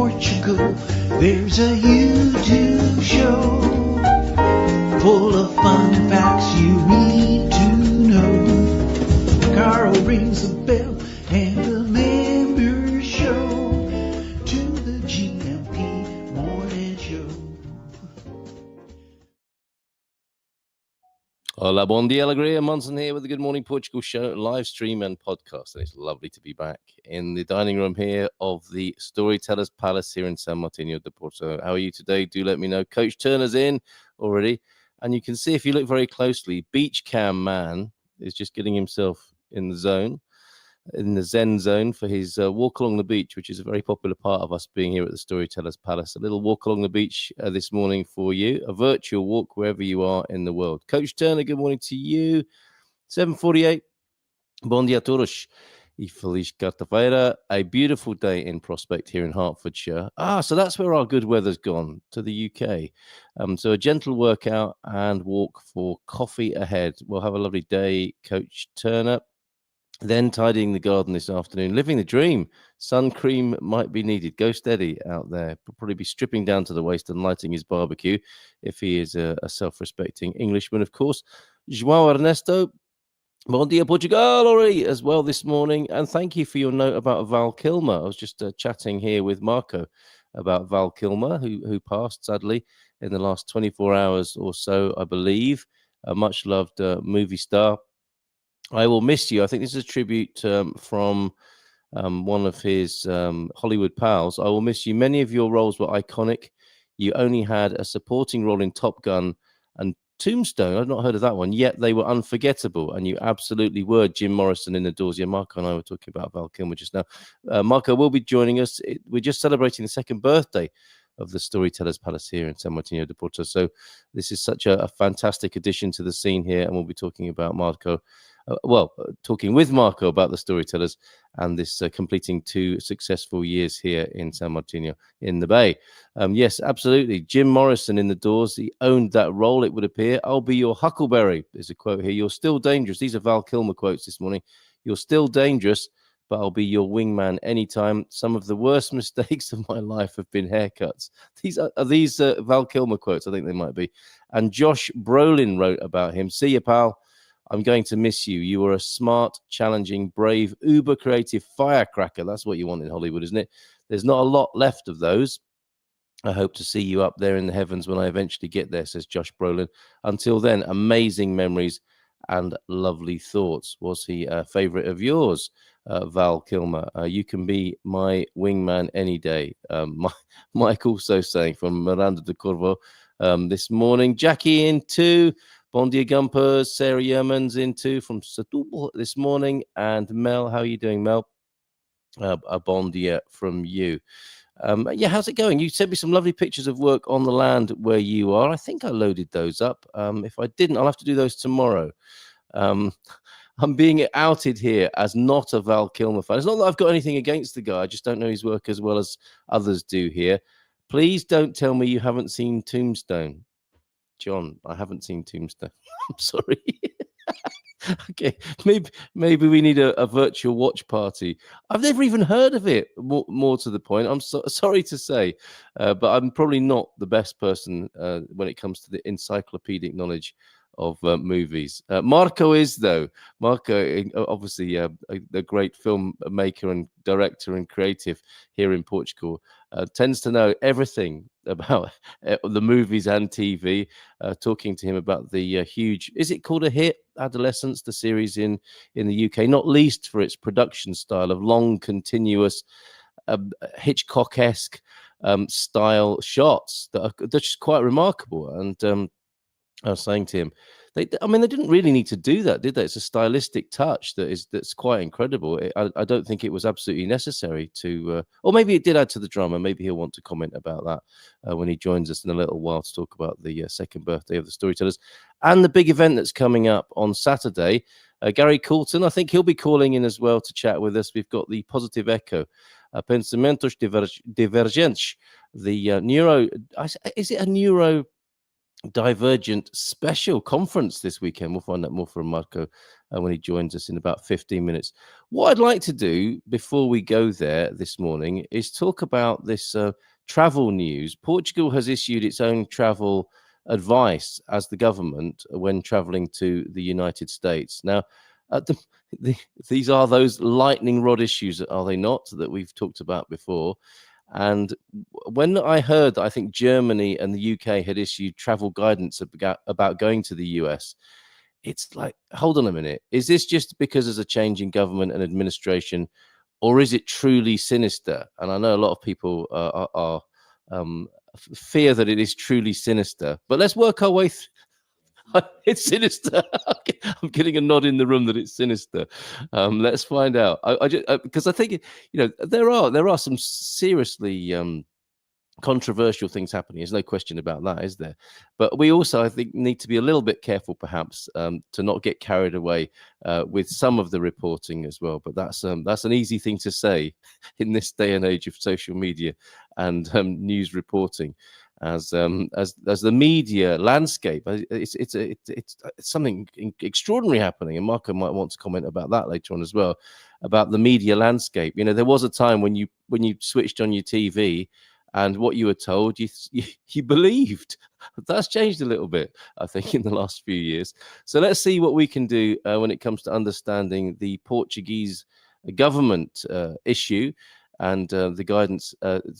Portugal, there's a YouTube show full of fun facts you need to know. Carl rings the bell and a member show to the GMP Morning Show. Olá Bom Dia ALEGRIA, Munson here with the Good Morning Portugal show, live stream and podcast. And it's lovely to be back in the dining room here of the Storytellers Palace here in São Martinho de Porto. How are you today? Do let me know. Coach Turner's in already. And you can see, if you look very closely, Beach Cam Man is just getting himself in the zone, in the Zen zone for his walk along the beach, which is a very popular part of us being here at the Storytellers Palace. A little walk along the beach this morning for you, a virtual walk wherever you are in the world. Coach Turner, good morning to you. 7:48. Bom dia a todos. E feliz quarta-feira. A beautiful day in Prospect here in Hertfordshire. So that's where our good weather's gone, to the UK. So a gentle workout and walk for coffee ahead. We'll have a lovely day, Coach Turner. Then tidying the garden this afternoon, living the dream. Sun cream might be needed. Go steady out there. Probably be stripping down to the waist and lighting his barbecue if he is a self-respecting Englishman, of course. João Ernesto, Bom Dia Portugal already as well this morning. And thank you for your note about Val Kilmer. I was just chatting here with Marco about Val Kilmer, who passed, sadly, in the last 24 hours or so, I believe. A much-loved movie star. I will miss you. I think this is a tribute from one of his Hollywood pals. I will miss you. Many of your roles were iconic. You only had a supporting role in Top Gun and Tombstone. I've not heard of that one, yet they were unforgettable, and you absolutely were Jim Morrison in The Doors. Yeah, Marco and I were talking about Val Kilmer just now. Marco will be joining us. We're just celebrating the second birthday of the Storytellers Palace here in São Martinho de Porto. So this is such a fantastic addition to the scene here, and we'll be talking about Marco. Talking with Marco about the Storytellers and this completing 2 successful years here in São Martinho in the Bay. Yes, absolutely. Jim Morrison in The Doors, he owned that role, it would appear. I'll be your huckleberry, there's a quote here. You're still dangerous. These are Val Kilmer quotes this morning. You're still dangerous, but I'll be your wingman anytime. Some of the worst mistakes of my life have been haircuts. These are these Val Kilmer quotes, I think they might be. And Josh Brolin wrote about him. See you, pal. I'm going to miss you. You were a smart, challenging, brave, uber creative firecracker. That's what you want in Hollywood, isn't it? There's not a lot left of those. I hope to see you up there in the heavens when I eventually get there, says Josh Brolin. Until then, amazing memories and lovely thoughts. Was he a favorite of yours, Val Kilmer? You can be my wingman any day. Mike also saying from Miranda de Corvo this morning. Jackie in too. Bon dia Gumpers, Sarah Yermans in too from Setúbal this morning. And Mel, how are you doing, Mel? A bon dia from you. Yeah, how's it going? You sent me some lovely pictures of work on the land where you are. I think I loaded those up. If I didn't, I'll have to do those tomorrow. I'm being outed here as not a Val Kilmer fan. It's not that I've got anything against the guy. I just don't know his work as well as others do here. Please don't tell me you haven't seen Tombstone. John, I haven't seen Tombstone. I'm sorry. Okay, maybe we need a virtual watch party. I've never even heard of it. More to the point, I'm sorry to say, but I'm probably not the best person when it comes to the encyclopedic knowledge of movies. Marco is, though. Marco, obviously, a great filmmaker and director and creative here in Portugal, tends to know everything about the movies and TV. Talking to him about the huge, is it called a hit, Adolescence, the series in the UK, not least for its production style of long, continuous, Hitchcock-esque style shots that are just quite remarkable. And I was saying to him, they didn't really need to do that, did they? It's a stylistic touch that's quite incredible. I don't think it was absolutely necessary to, or maybe it did add to the drama. Maybe he'll want to comment about that when he joins us in a little while to talk about the second birthday of the Storytellers and the big event that's coming up on Saturday. Gary Coulton, I think he'll be calling in as well to chat with us. We've got the Positive Echo, Pensamentos Divergentes, the neuro. Is it a neuro Divergent special conference this weekend. We'll find out more from Marco when he joins us in about 15 minutes. What I'd like to do before we go there this morning is talk about this travel news. Portugal has issued its own travel advice as the government when traveling to the United States. Now, these are those lightning rod issues, are they not, that we've talked about before? And when I heard that I think Germany and the UK had issued travel guidance about going to the US, it's like, hold on a minute. Is this just because there's a change in government and administration, or is it truly sinister? And I know a lot of people fear that it is truly sinister, but let's work our way through. It's sinister. I'm getting a nod in the room that it's sinister. Let's find out. I just because I think there are some seriously controversial things happening. There's no question about that, is there? But we also, I think, need to be a little bit careful, perhaps, to not get carried away with some of the reporting as well. But that's an easy thing to say in this day and age of social media and news reporting. As the media landscape, it's something extraordinary happening, and Marco might want to comment about that later on as well, about the media landscape. There was a time when you switched on your TV, and what you were told, you believed. That's changed a little bit, I think, in the last few years. So let's see what we can do when it comes to understanding the Portuguese government issue and the guidance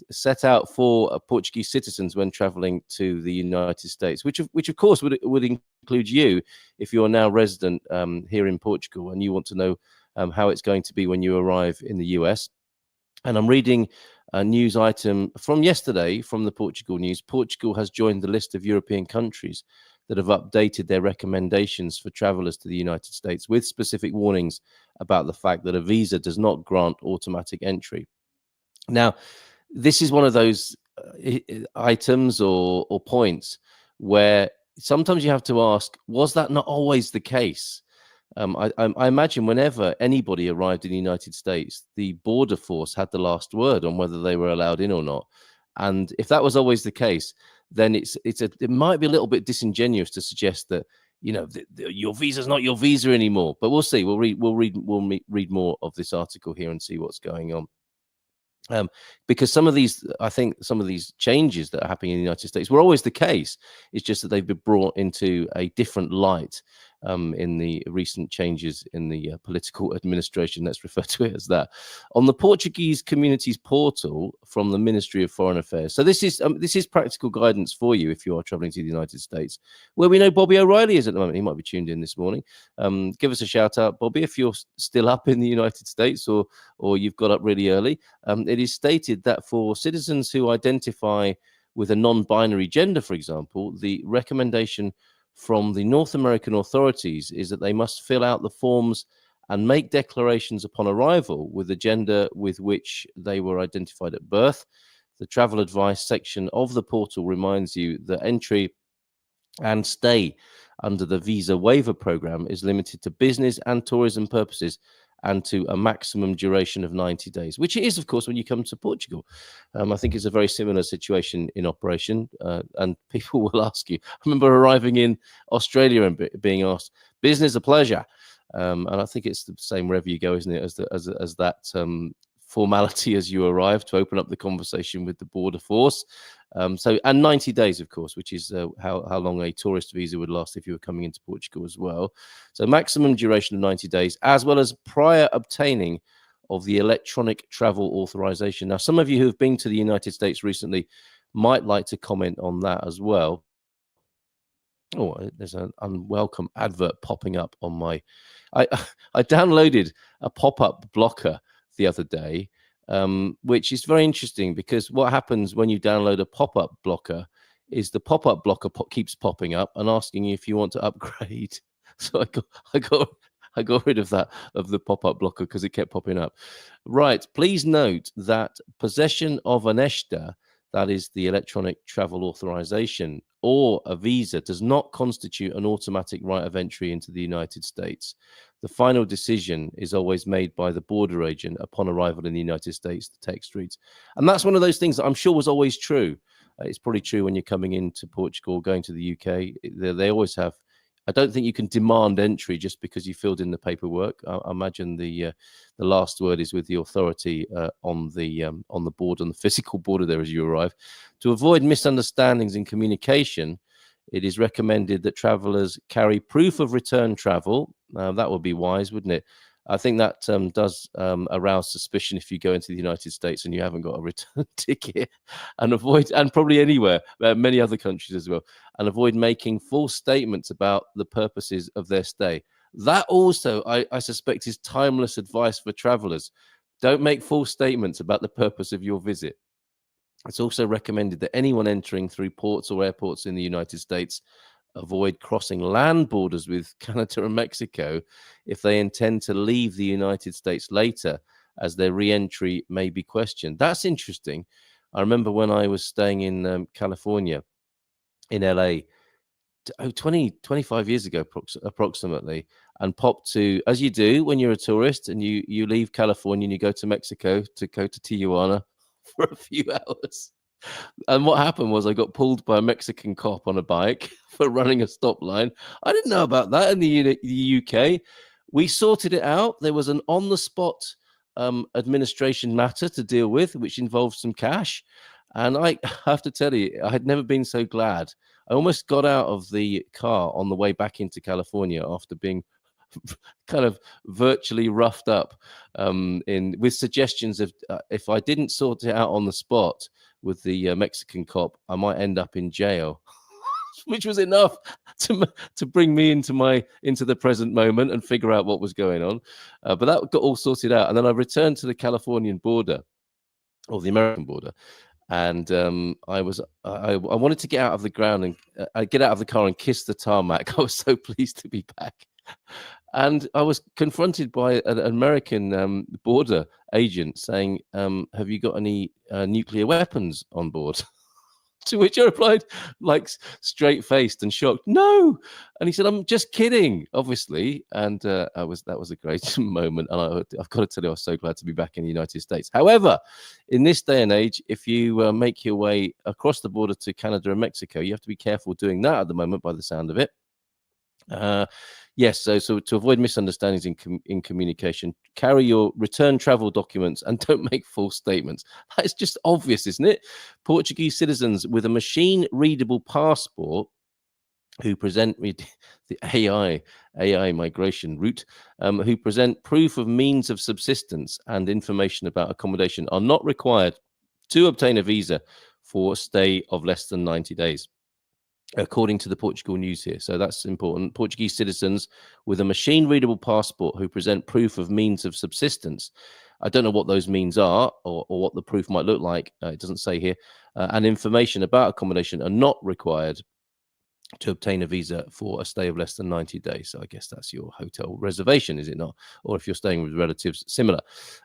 set out for Portuguese citizens when traveling to the United States, which of course would include you if you're now resident here in Portugal and you want to know how it's going to be when you arrive in the US. And I'm reading a news item from yesterday from the Portugal News. Portugal has joined the list of European countries that have updated their recommendations for travelers to the United States with specific warnings about the fact that a visa does not grant automatic entry. Now, this is one of those items or points where sometimes you have to ask, was that not always the case? I imagine whenever anybody arrived in the United States, the border force had the last word on whether they were allowed in or not. And if that was always the case, then it might be a little bit disingenuous to suggest that your visa's not your visa anymore. But we'll see. We'll read more of this article here and see what's going on. Because some of these changes that are happening in the United States were always the case. It's just that they've been brought into a different light in the recent changes in the political administration. Let's refer to it as that. On the Portuguese Communities portal from the Ministry of Foreign Affairs. So this is practical guidance for you if you are traveling to the United States, where we know Bobby O'Reilly is at the moment. He might be tuned in this morning. Give us a shout out, Bobby, if you're still up in the United States or you've got up really early. It is stated that for citizens who identify with a non-binary gender, for example, the recommendation from the North American authorities is that they must fill out the forms and make declarations upon arrival with the gender with which they were identified at birth. The travel advice section of the portal reminds you that entry and stay under the visa waiver program is limited to business and tourism purposes and to a maximum duration of 90 days, which it is, of course, when you come to Portugal. I think it's a very similar situation in operation, and people will ask you. I remember arriving in Australia and being asked, business or pleasure? And I think it's the same wherever you go, isn't it, as that formality as you arrive to open up the conversation with the border force. And 90 days, of course, which is how long a tourist visa would last if you were coming into Portugal as well. So maximum duration of 90 days, as well as prior obtaining of the electronic travel authorization. Now, some of you who have been to the United States recently might like to comment on that as well. Oh, there's an unwelcome advert popping up on my... I downloaded a pop-up blocker the other day, which is very interesting because what happens when you download a pop-up blocker is the pop-up blocker keeps popping up and asking you if you want to upgrade. So I got rid of the pop-up blocker because it kept popping up. Right. Please note that possession of an ESTA, that is the electronic travel authorization, or a visa does not constitute an automatic right of entry into the United States. The final decision is always made by the border agent upon arrival in the United States, the text reads. And that's one of those things that I'm sure was always true. It's probably true when you're coming into Portugal, going to the UK. They always have. I don't think you can demand entry just because you filled in the paperwork. I imagine the last word is with the authority on the border, on the physical border there as you arrive. To avoid misunderstandings in communication, it is recommended that travellers carry proof of return travel. That would be wise, wouldn't it? I think that does arouse suspicion if you go into the United States and you haven't got a return ticket, and probably anywhere, many other countries as well, and avoid making false statements about the purposes of their stay. That also, I suspect, is timeless advice for travellers. Don't make false statements about the purpose of your visit. It's also recommended that anyone entering through ports or airports in the United States avoid crossing land borders with Canada and Mexico if they intend to leave the United States later, as their re-entry may be questioned. That's interesting. I remember when I was staying in California, in LA, 25 years ago approximately, and popped to, as you do when you're a tourist and you leave California and you go to Mexico to go to Tijuana for a few hours. And what happened was I got pulled by a Mexican cop on a bike for running a stop line. I didn't know about that in the UK. We sorted it out. There was an on-the-spot administration matter to deal with, which involved some cash. And I have to tell you, I had never been so glad. I almost got out of the car on the way back into California after being kind of virtually roughed up with suggestions of if I didn't sort it out on the spot with the Mexican cop, I might end up in jail, which was enough to bring me into the present moment and figure out what was going on. But that got all sorted out, and then I returned to the Californian border or the American border. And I wanted to get out of the ground and get out of the car and kiss the tarmac. I was so pleased to be back. And I was confronted by an American border agent saying, have you got any nuclear weapons on board? To which I replied, like, straight-faced and shocked, no. And he said, I'm just kidding, obviously. And that was a great moment. And I've got to tell you, I was so glad to be back in the United States. However, in this day and age, if you make your way across the border to Canada and Mexico, you have to be careful doing that at the moment, by the sound of it. Yes, so to avoid misunderstandings in communication, carry your return travel documents and don't make false statements. That's just obvious, isn't it? Portuguese citizens with a machine-readable passport who present the AI migration route, who present proof of means of subsistence and information about accommodation are not required to obtain a visa for a stay of less than 90 days. According to the Portugal news here. So that's important. Portuguese citizens with a machine-readable passport who present proof of means of subsistence. I don't know what those means are or what the proof might look like. It doesn't say here. And information about accommodation are not required to obtain a visa for a stay of less than 90 days. So I guess that's your hotel reservation, is it not? Or if you're staying with relatives, similar.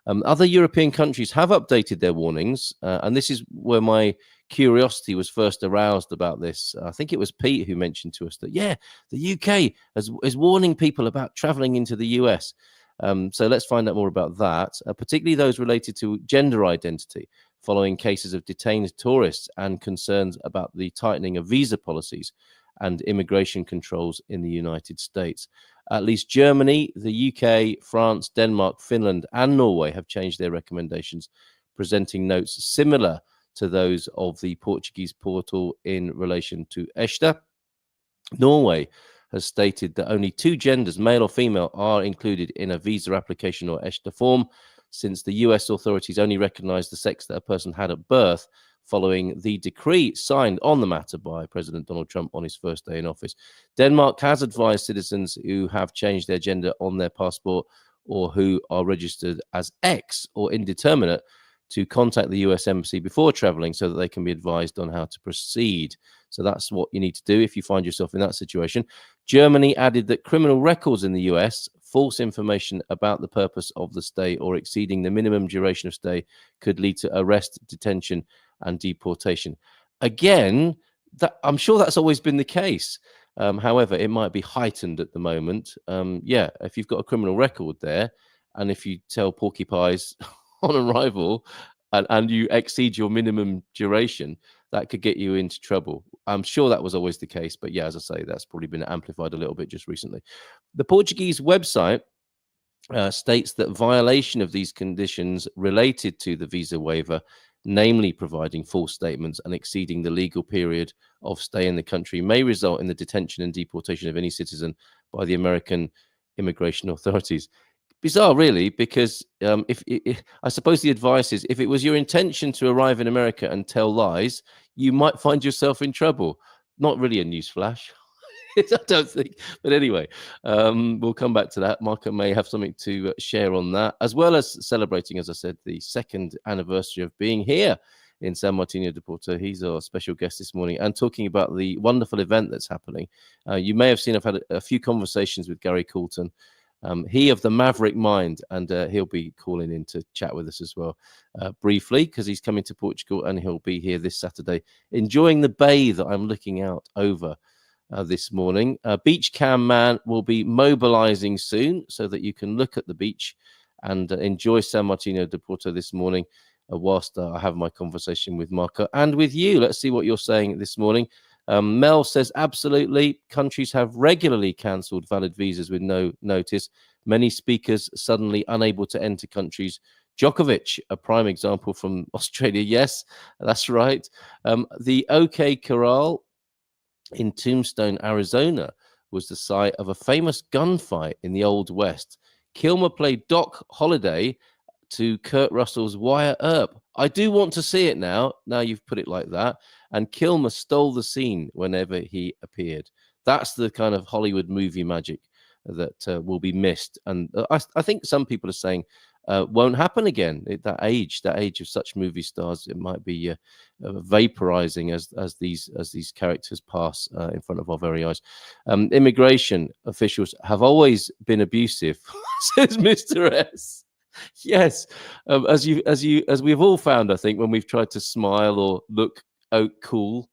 Other European countries have updated their warnings. And this is where my curiosity was first aroused about this. I think it was Pete who mentioned to us that, yeah, the UK is warning people about traveling into the US. So let's find out more about that, particularly those related to gender identity, following cases of detained tourists and concerns about the tightening of visa policies and immigration controls in the United States. At least Germany, the UK, France, Denmark, Finland, and Norway have changed their recommendations, presenting notes similar to those of the Portuguese portal in relation to ESTA. Norway has stated that only two genders, male or female, are included in a visa application or ESTA form, since the US authorities only recognize the sex that a person had at birth following the decree signed on the matter by President Donald Trump on his first day in office. Denmark has advised citizens who have changed their gender on their passport or who are registered as X or indeterminate to contact the US Embassy before traveling so that they can be advised on how to proceed. So that's what you need to do if you find yourself in that situation. Germany added that criminal records in the US, false information about the purpose of the stay or exceeding the minimum duration of stay could lead to arrest, detention, and deportation. Again, I'm sure that's always been the case. However, it might be heightened at the moment. Yeah, if you've got a criminal record there, and if you tell porcupines on arrival, and you exceed your minimum duration, that could get you into trouble. I'm sure that was always the case, but yeah, as I say, that's probably been amplified a little bit just recently. The Portuguese website states that violation of these conditions related to the visa waiver, namely providing false statements and exceeding the legal period of stay in the country, may result in the detention and deportation of any citizen by the American immigration authorities. Bizarre, really, because if I suppose the advice is, if it was your intention to arrive in America and tell lies, you might find yourself in trouble. Not really a newsflash. I don't think. But anyway, we'll come back to that. Marco may have something to share on that, as well as celebrating, as I said, the 2nd anniversary of being here in San Martinho de Porto. He's our special guest this morning and talking about the wonderful event that's happening. You may have seen I've had a few conversations with Gary Coulton. He of the Maverick Mind, and he'll be calling in to chat with us as well briefly, because he's coming to Portugal and he'll be here this Saturday enjoying the bay that I'm looking out over this morning. Beach Cam Man will be mobilizing soon so that you can look at the beach and enjoy San Martinho de Porto this morning whilst I have my conversation with Marco and with you. Let's see what you're saying this morning. Mel says, absolutely. Countries have regularly cancelled valid visas with no notice. Many speakers suddenly unable to enter countries. Djokovic, a prime example from Australia. Yes, that's right. The OK Corral in Tombstone, Arizona, was the site of a famous gunfight in the Old West. Kilmer played Doc Holliday to Kurt Russell's Wyatt Earp. I do want to see it now you've put it like that. And Kilmer stole the scene whenever he appeared. That's the kind of Hollywood movie magic that will be missed. And I think some people are saying won't happen again. That age of such movie stars, it might be vaporizing as these characters pass in front of our very eyes. Immigration officials have always been abusive, says Mr. S. Yes, as we've all found, I think, when we've tried to smile or look cool,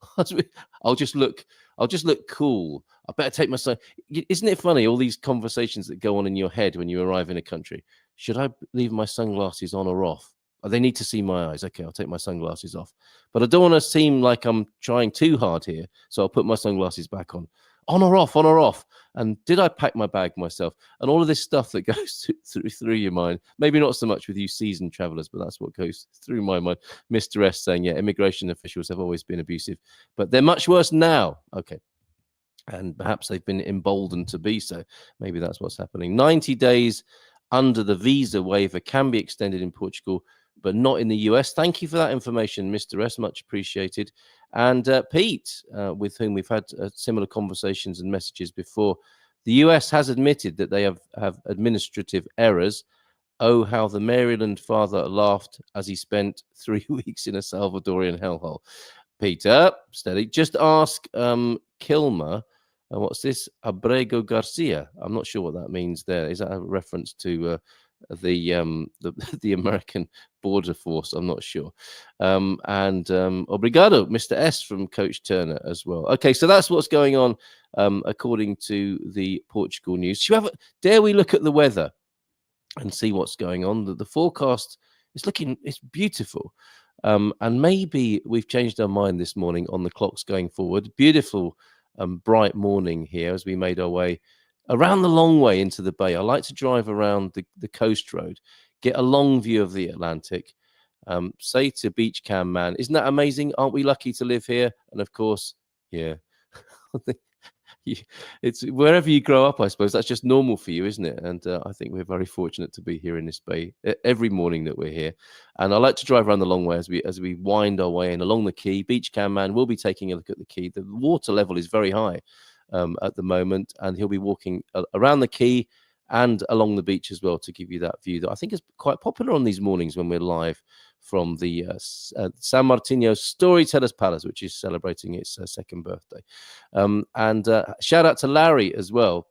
I'll just look cool. I better take my son. Isn't it funny, all these conversations that go on in your head when you arrive in a country? Should I leave my sunglasses on or off? They need to see my eyes. Okay, I'll take my sunglasses off. But I don't want to seem like I'm trying too hard here, so I'll put my sunglasses back on. On or off, on or off. And did I pack my bag myself? And all of this stuff that goes through your mind. Maybe not so much with you seasoned travelers, but that's what goes through my mind. Mr. S saying, yeah, immigration officials have always been abusive, but they're much worse now. Okay. And perhaps they've been emboldened to be so. Maybe that's what's happening. 90 days under the visa waiver can be extended in Portugal, but not in the US. Thank you for that information, Mr. S. Much appreciated. And Pete, with whom we've had similar conversations and messages before, the US has admitted that they have administrative errors. Oh, how the Maryland father laughed as he spent 3 weeks in a Salvadorian hellhole. Peter, steady. Just ask Kilmer. What's this? Abrego Garcia. I'm not sure what that means there. Is that a reference to the American border force? I'm not sure. And obrigado, Mr. S from Coach Turner as well. Okay, so that's what's going on according to the Portugal news. Dare we look at the weather and see what's going on? The forecast is it's beautiful. And maybe we've changed our mind this morning on the clocks going forward. Beautiful bright morning here as we made our way around the long way into the bay. I like to drive around the coast road, get a long view of the Atlantic, say to Beach Cam Man, isn't that amazing? Aren't we lucky to live here? And of course, yeah, it's wherever you grow up, I suppose that's just normal for you, isn't it? And I think we're very fortunate to be here in this bay every morning that we're here. And I like to drive around the long way as we wind our way in along the quay. Beach Cam Man will be taking a look at the quay. The water level is very high at the moment, and he'll be walking around the quay and along the beach as well to give you that view that I think is quite popular on these mornings when we're live from the San Martinho Storytellers Palace, which is celebrating its second birthday. And shout out to Larry as well.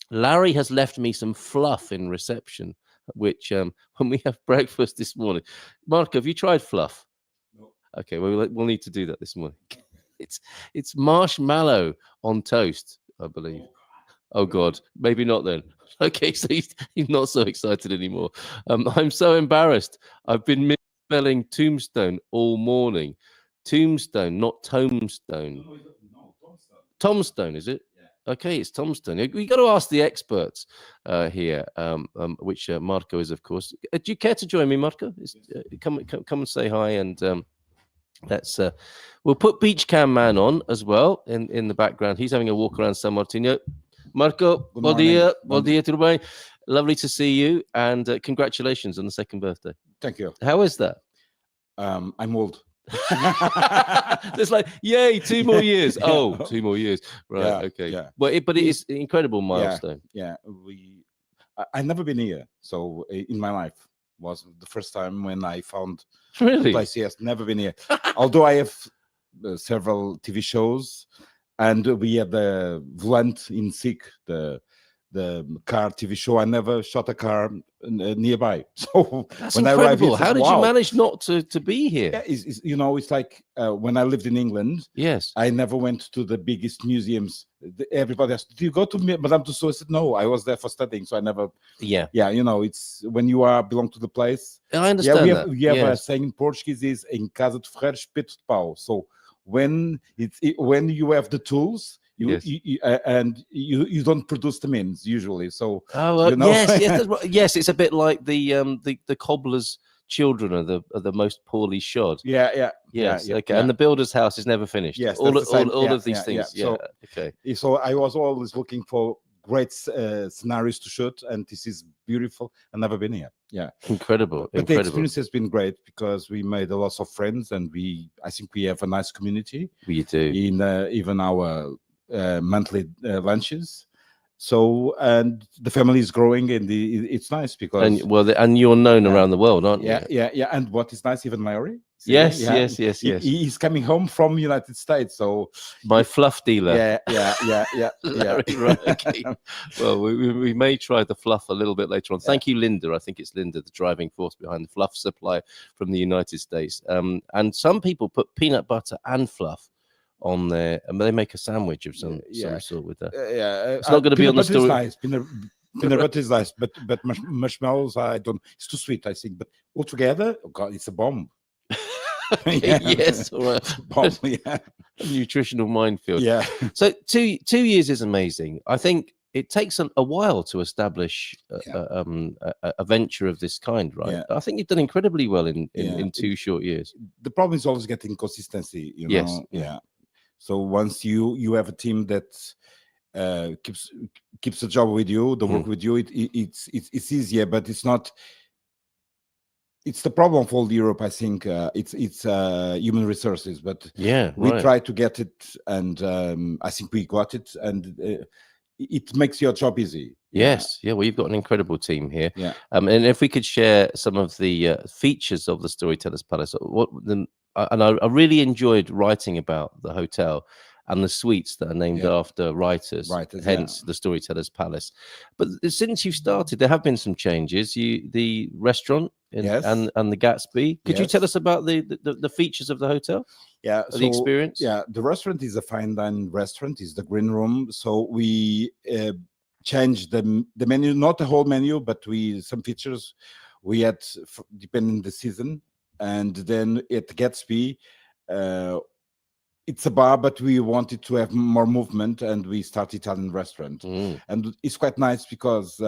Larry has left me some fluff in reception, which when we have breakfast this morning. Marco, have you tried fluff? No. Okay, well, we'll need to do that this morning. It's marshmallow on toast, I believe. Oh God, maybe not then. Okay, so he's not so excited anymore. I'm so embarrassed. I've been spelling tombstone all morning. Tombstone, not tombstone. No, Tombstone, is it? Yeah. Okay, it's tombstone. We got to ask the experts here, which Marco is, of course. Do you care to join me, Marco? Come and say hi, and let's. We'll put Beach Cam Man on as well in the background. He's having a walk around San Martino. Marco, bom dia, tudo bem? Lovely to see you, and congratulations on the second birthday. Thank you. How is that? I'm old. It's like, yay, 2 more years. Yeah. Oh, 2 more years. Right. Yeah, Okay. yeah. But it is an incredible milestone. Yeah. I've never been here, so in my life was the first time when I found the Really? place. Yes, never been here. Although I have several TV shows, and we had the Volant in Sick, the car TV show. I never shot a car nearby. So That's when incredible. I arrived here, How did you manage not to be here? Yeah, it's like when I lived in England. Yes. I never went to the biggest museums. Everybody asked, "Do you go to Madame Tussauds?" I said, "No, I was there for studying, so I never." Yeah. Yeah, it's when you belong to the place. I understand Yeah, that. we have a Yes. saying in Portuguese is "em casa de ferreiro espeto de pau." So when you have the tools, Yes. you don't produce the means usually. So Oh, yes. It's a bit like the cobbler's children are the most poorly shod. yeah. Yes. Yeah, Okay. yeah. And the builder's house is never finished. Yes, All that's the same. of these things. Yeah. So, Okay. So I was always looking for great scenarios to shoot, and this is beautiful. I've never been here. Yeah, Incredible. but the Incredible. experience has been great because we made a lot of friends, and I think we have a nice community We do. in even our monthly lunches. So, and the family is growing, and it's nice because And you're known around the world, aren't you? yeah. And what is nice, even Larry. Yes. He's coming home from United States, so My fluff dealer. yeah. Larry, right, okay. Well, we may try the fluff a little bit later on. Thank you, Linda. I think it's Linda, the driving force behind the fluff supply from the United States. And some people put peanut butter and fluff on there, and they make a sandwich of some sort with that. It's not going to be on the story. Nice. Peanut butter is nice, but marshmallows, I don't. It's too sweet, I think. But altogether, oh God, it's a bomb. Yes, all right. Bomb, yeah. A nutritional minefield. Yeah. So 2 years is amazing. I think it takes a while to establish a venture of this kind, right? Yeah. I think you've done incredibly well in 2 short years. The problem is always getting consistency. Yes. Yeah. So once you have a team that keeps the job with you, the work with you, it's easier, but it's not. It's the problem for all Europe, I think. It's human resources, but we try to get it, and I think we got it, and it makes your job easy. Yes, well, you've got an incredible team here. Yeah. And if we could share some of the features of the Storytellers Palace, and I really enjoyed writing about the hotel and the suites that are named after writers, hence the Storytellers Palace. But since you've started, there have been some changes. The restaurant and the Gatsby. Could you tell us about the features of the hotel? Yeah, the experience. Yeah, the restaurant is a fine dining restaurant. It's the green room. So we changed the menu, not the whole menu, but some features we had depending the season. And then at Gatsby, it's a bar, but we wanted to have more movement, and we started Italian restaurant. And it's quite nice because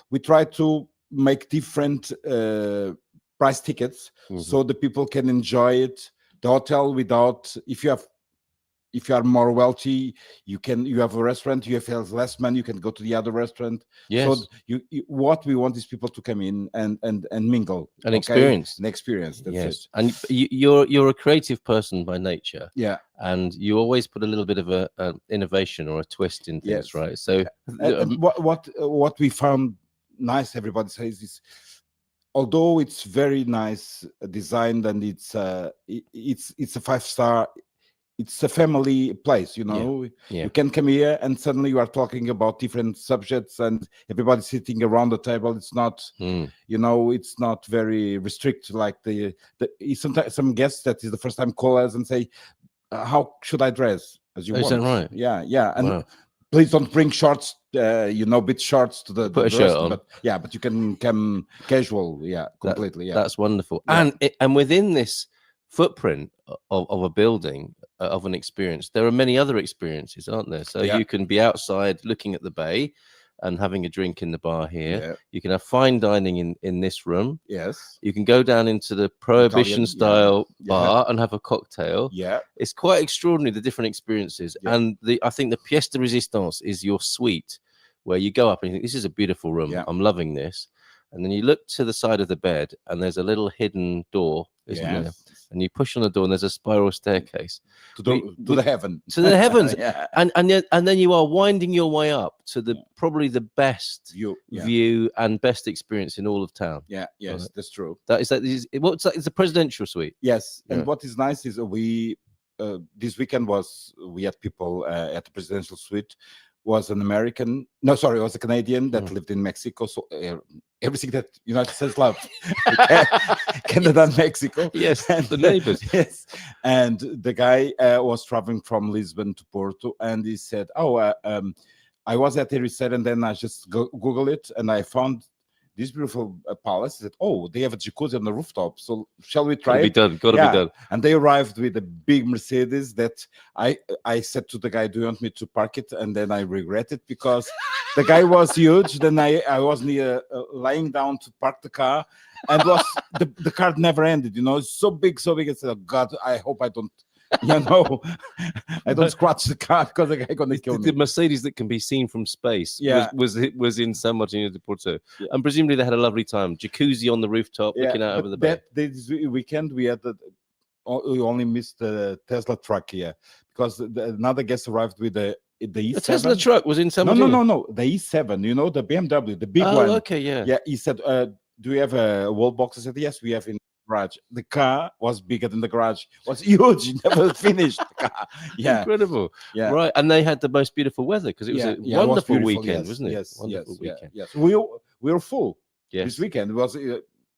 we try to make different price tickets so the people can enjoy it. The hotel without, if you are more wealthy, you have a restaurant, you have less money, you can go to the other restaurant. Yes. So what we want is people to come in and mingle. Experience. An experience. That's it. And you're a creative person by nature. Yeah. And you always put a little bit of a innovation or a twist in things, right? So and what we found nice, everybody says, is although it's very nice designed and it's a 5-star, it's a family place, You can come here and suddenly you are talking about different subjects and everybody's sitting around the table. It's not, it's not very restricted like sometimes some guests that is the first time call us and say, how should I dress? As you want. Is that right? Yeah. And please don't bring shorts, bit shorts to the Put a shirt on. But you can come casual, completely. That's wonderful. Yeah. And within this footprint of a building, of an experience, there are many other experiences, aren't there? So you can be outside looking at the bay and having a drink in the bar here. Yeah. You can have fine dining in this room. Yes. You can go down into the Prohibition style bar and have a cocktail. Yeah. It's quite extraordinary, the different experiences. Yeah. And I think the pièce de résistance is your suite, where you go up and you think, this is a beautiful room. Yeah. I'm loving this. And then you look to the side of the bed and there's a little hidden door, isn't there? And you push on the door and there's a spiral staircase to the heaven. To the heavens. Yeah. And then you are winding your way up to the probably the best view and best experience in all of town. Yeah, yes, right. That's true. It's a presidential suite. Yes. And what is nice is we this weekend we had people at the presidential suite. Was an American, it was a Canadian that lived in Mexico. So everything that United States love, Canada and Mexico. Yes, and, the neighbors. Yes, and the guy was traveling from Lisbon to Porto, and he said, I was at Ericeira, and then I just Googled it, and I found this beautiful palace. Said, they have a jacuzzi on the rooftop. So shall we try it? Gotta be done. And they arrived with a big Mercedes that I said to the guy, do you want me to park it? And then I regret it because the guy was huge. Then I was lying down to park the car, and the car never ended. It's so big. I said, oh, God, I hope I don't. I don't scratch the car because the guy gonna kill me. The Mercedes that can be seen from space was in San Martinho de Porto, and presumably they had a lovely time. Jacuzzi on the rooftop, looking out over the bay. This weekend we had we only missed the Tesla truck here because another guest arrived with the E7. The Tesla truck was in San Martinho. No, the E7. The BMW, the big one. Oh, okay, yeah. Yeah, he said, "Do we have a wall box?" I said, "Yes, we have in." Garage. The car was bigger than the garage. Was huge. Never finished the car. Yeah, incredible. Yeah, right. And they had the most beautiful weather because it was a wonderful weekend, wasn't it? Yes, wonderful weekend. Yes. We were full. Yes, this weekend was.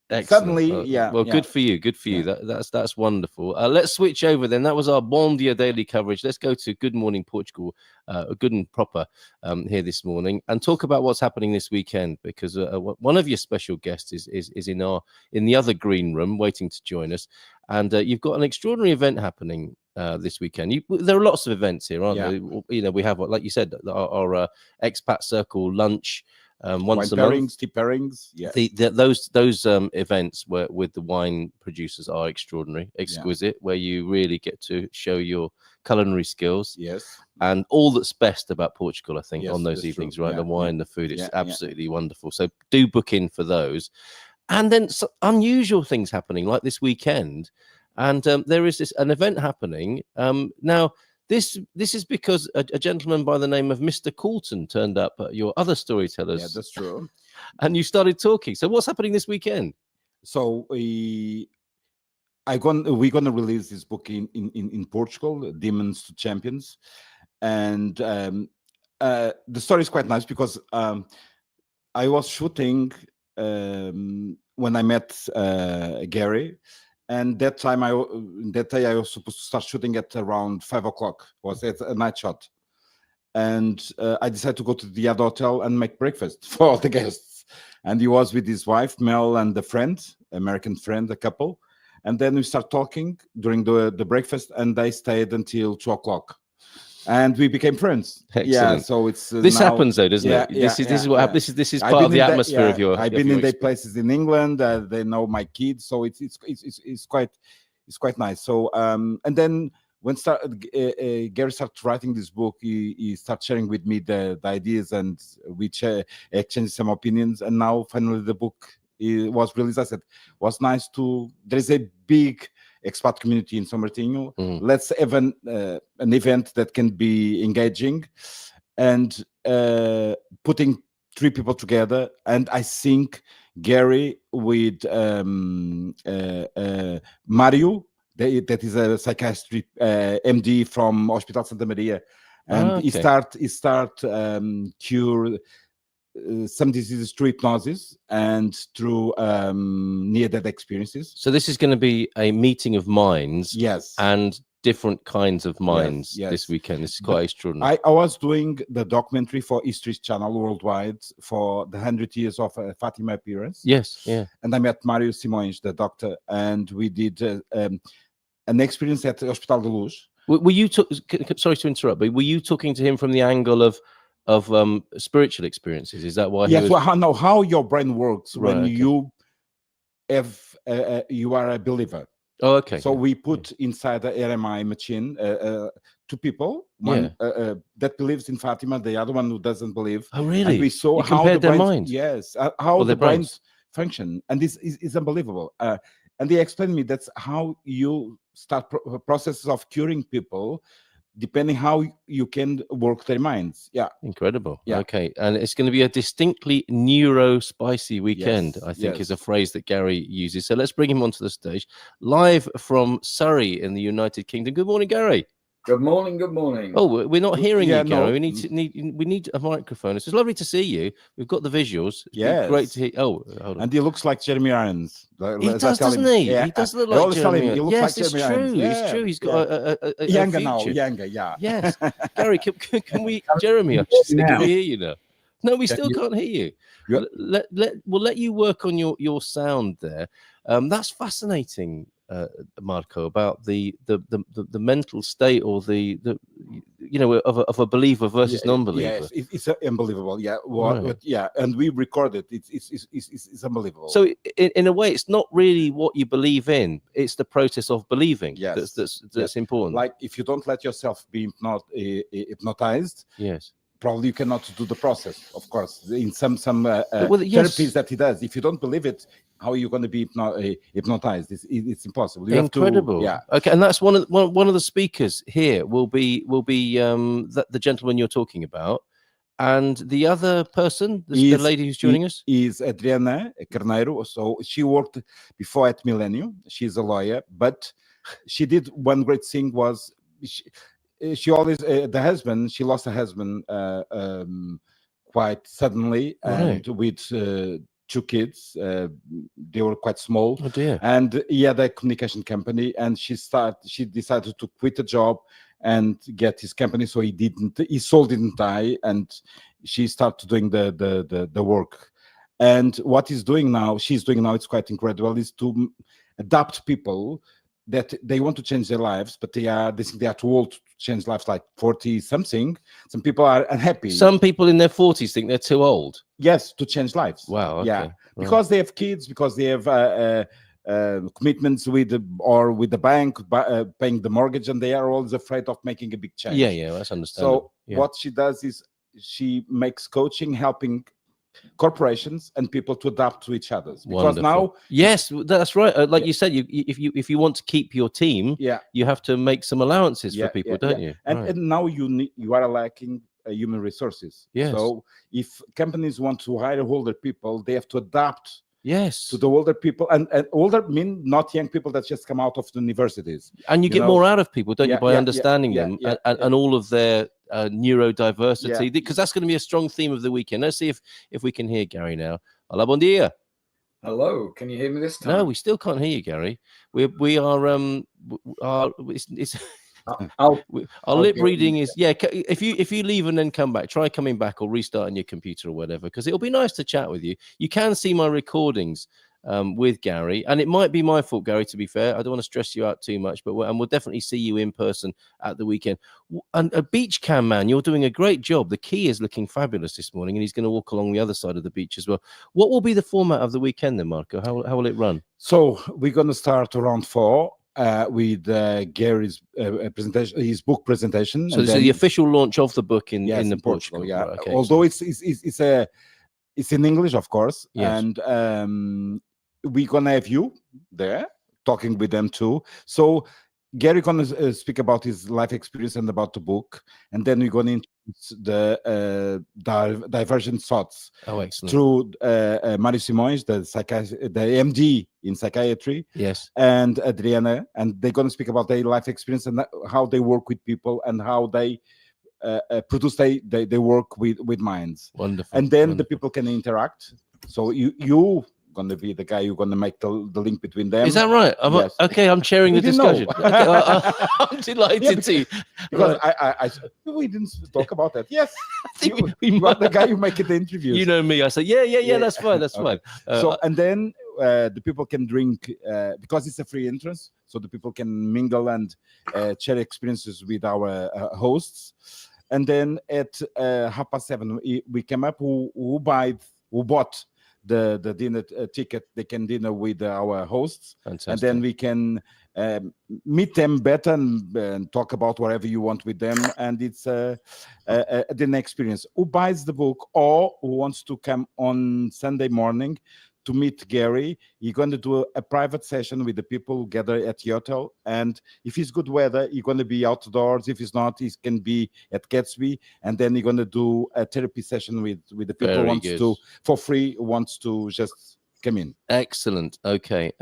Excellent. Suddenly, good for you. Good for you. That's wonderful. Let's switch over then. That was our Bom Dia Daily coverage. Let's go to Good Morning Portugal, good and proper here this morning, and talk about what's happening this weekend. Because one of your special guests is in the other green room waiting to join us, and you've got an extraordinary event happening this weekend. There are lots of events here, aren't there? We have, like you said, our expat circle lunch. Once a month, tea pairings, those events with the wine producers are extraordinary, exquisite, where you really get to show your culinary skills. Yes, and all that's best about Portugal, I think, on those evenings, true. Right? The wine, the food, it's absolutely wonderful. So do book in for those, and then unusual things happening like this weekend, and there is an event happening now. This is because a gentleman by the name of Mr. Coulton turned up at your other Storytellers. Yeah, that's true. And you started talking. So what's happening this weekend? So we're gonna release this book in Portugal, Demons to Champions, and the story is quite nice because I was shooting when I met Gary. And that day I was supposed to start shooting at around 5 o'clock. Was at a night shot, and I decided to go to the other hotel and make breakfast for all the guests. And he was with his wife Mel and a friend, American friend, a couple. And then we start talking during the breakfast, and they stayed until 2 o'clock. And we became friends. Excellent. Yeah, so it's this happens though, doesn't it? This is what happens. This is part of the atmosphere of your. I've been in the places in England. They know my kids, so it's quite nice. So and then when Gary started writing this book, he started sharing with me the ideas, and we exchanged some opinions. And now finally the book was released. I said, was nice to. There is a big expat community in São Martinho. Let's have an event that can be engaging, and putting 3 people together. And I think Gary with Mario, that is a psychiatry MD from Hospital Santa Maria, and he start cure some diseases through hypnosis and through near-death experiences. So this is going to be a meeting of minds. Yes. And different kinds of minds yes. this weekend. This is quite extraordinary. I was doing the documentary for History Channel worldwide for the 100 years of Fatima appearance. Yes, yeah. And I met Mário Simões, the doctor, and we did an experience at Hospital de Luz. Were you sorry to interrupt, but were you talking to him from the angle of spiritual experiences? Is that why? Yes, well, how your brain works when okay. you have you are a believer. Oh, okay. So we put inside the RMI machine two people, one that believes in Fatima, the other one who doesn't believe. Oh, really? And we saw you how compared the their brains, minds. yes, how the brains function, and this is unbelievable. And they explained to me that's how you start processes of curing people, depending how you can work their minds. Yeah, incredible. Yeah. Okay, and it's going to be a distinctly neuro-spicy weekend. Yes, I think is a phrase that Gary uses. So let's bring him onto the stage, live from Surrey in the United Kingdom. Good morning, Gary. Good morning. Good morning. Oh, we're not hearing you, Gary. No. We need a microphone. It's lovely to see you. We've got the visuals. Yes, great to hear. Oh, hold on. And he looks like Jeremy Irons. He does, doesn't he? Yeah. He does look like Jeremy. He looks yes, like it's Jeremy true. Irons. Yeah. It's true. He's got a younger future. now. Younger, yeah. Yes, Gary. Can we, Jeremy? I should say, can we hear you now? No, we still can't hear you. We'll let you work on your sound there. That's fascinating, Marco, about the mental state or the of a believer versus non-believer. Yes, it's unbelievable. Yeah, yeah, and we recorded. It's unbelievable. So in a way, it's not really what you believe in; it's the process of believing. Yes, that's important. Like if you don't let yourself be hypnotized. Yes. Probably you cannot do the process, of course. In some therapies that he does, if you don't believe it, how are you going to be hypnotized? It's impossible. You Incredible. Have to, Okay, and that's one of the speakers here will be the gentleman you're talking about, and the other person, the lady who's joining us, is Adriana Carneiro. So she worked before at Millennium. She's a lawyer, but she did one great thing was. She always she lost her husband quite suddenly, and with 2 kids. They were quite small. Oh dear. And he had a communication company, and she decided to quit the job and get his company. So his soul didn't die, and she started doing the work. And what she's doing now, it's quite incredible, is to adapt people that they want to change their lives, but they think they are too old to change lives, like 40 something. Some people are unhappy. Some people in their 40s think they're too old. Yes, to change lives. Wow. Okay. Yeah, because they have kids, because they have commitments with the bank, paying the mortgage, and they are always afraid of making a big change. Yeah, that's understandable. So what she does is she makes coaching, helping corporations and people to adapt to each other, because now yes, that's right, like you said, if you want to keep your team, you have to make some allowances for people, don't you? And now you are lacking human resources. Yes. So if companies want to hire older people, they have to adapt to the older people, and older mean not young people that just come out of the universities. And you get more out of people, don't you, by understanding them and all of their neurodiversity, because that's going to be a strong theme of the weekend. Let's see if we can hear Gary now. Olá Bom Dia. Hello, can you hear me this time? No, we still can't hear you, Gary. We are our lip reading is if you leave and then come back, try coming back or restarting your computer or whatever, because it'll be nice to chat with you. You can see my recordings with Gary, and it might be my fault, Gary, to be fair. I don't want to stress you out too much, but we'll definitely see you in person at the weekend. And a beach cam man, you're doing a great job. The key is looking fabulous this morning, and he's going to walk along the other side of the beach as well. What will be the format of the weekend then, Marco? How will it run? So we're going to start around 4 with Gary's presentation, his book presentation. So this is the official launch of the book in Portugal. Yeah, right, okay. Although it's in English, of course, and we're gonna have you there talking with them too. So Gary gonna speak about his life experience and about the book, and then we're gonna introduce the divergent thoughts. Oh, excellent. Through Mário Simões, the MD in psychiatry. Yes. And Adriana, and they're gonna speak about their life experience and how they work with people and how they produce they work with minds. Wonderful. And then the people can interact. So you going to be the guy who's going to make the link between them. Is that right? Yes. Okay, I'm chairing the You didn't know. discussion. Okay, I'm delighted to. Because Right. we didn't talk about that. Yes, I think you are the guy who make the interviews. You know me. I say, yeah, Yeah. that's fine. That's Okay. fine. So and then the people can drink because it's a free entrance, so the people can mingle and share experiences with our hosts. And then at 7:30 we came up who bought the dinner ticket. They can dinner with our hosts. Fantastic. And then we can meet them better and talk about whatever you want with them. And it's the next experience. Who buys the book or who wants to come on Sunday morning to meet Gary, you're going to do a private session with the people who gather at the hotel. And if it's good weather, you're going to be outdoors. If it's not, it can be at Gatsby. And then you're going to do a therapy session with the people who wants to, for free, wants to just come in. Excellent. Okay.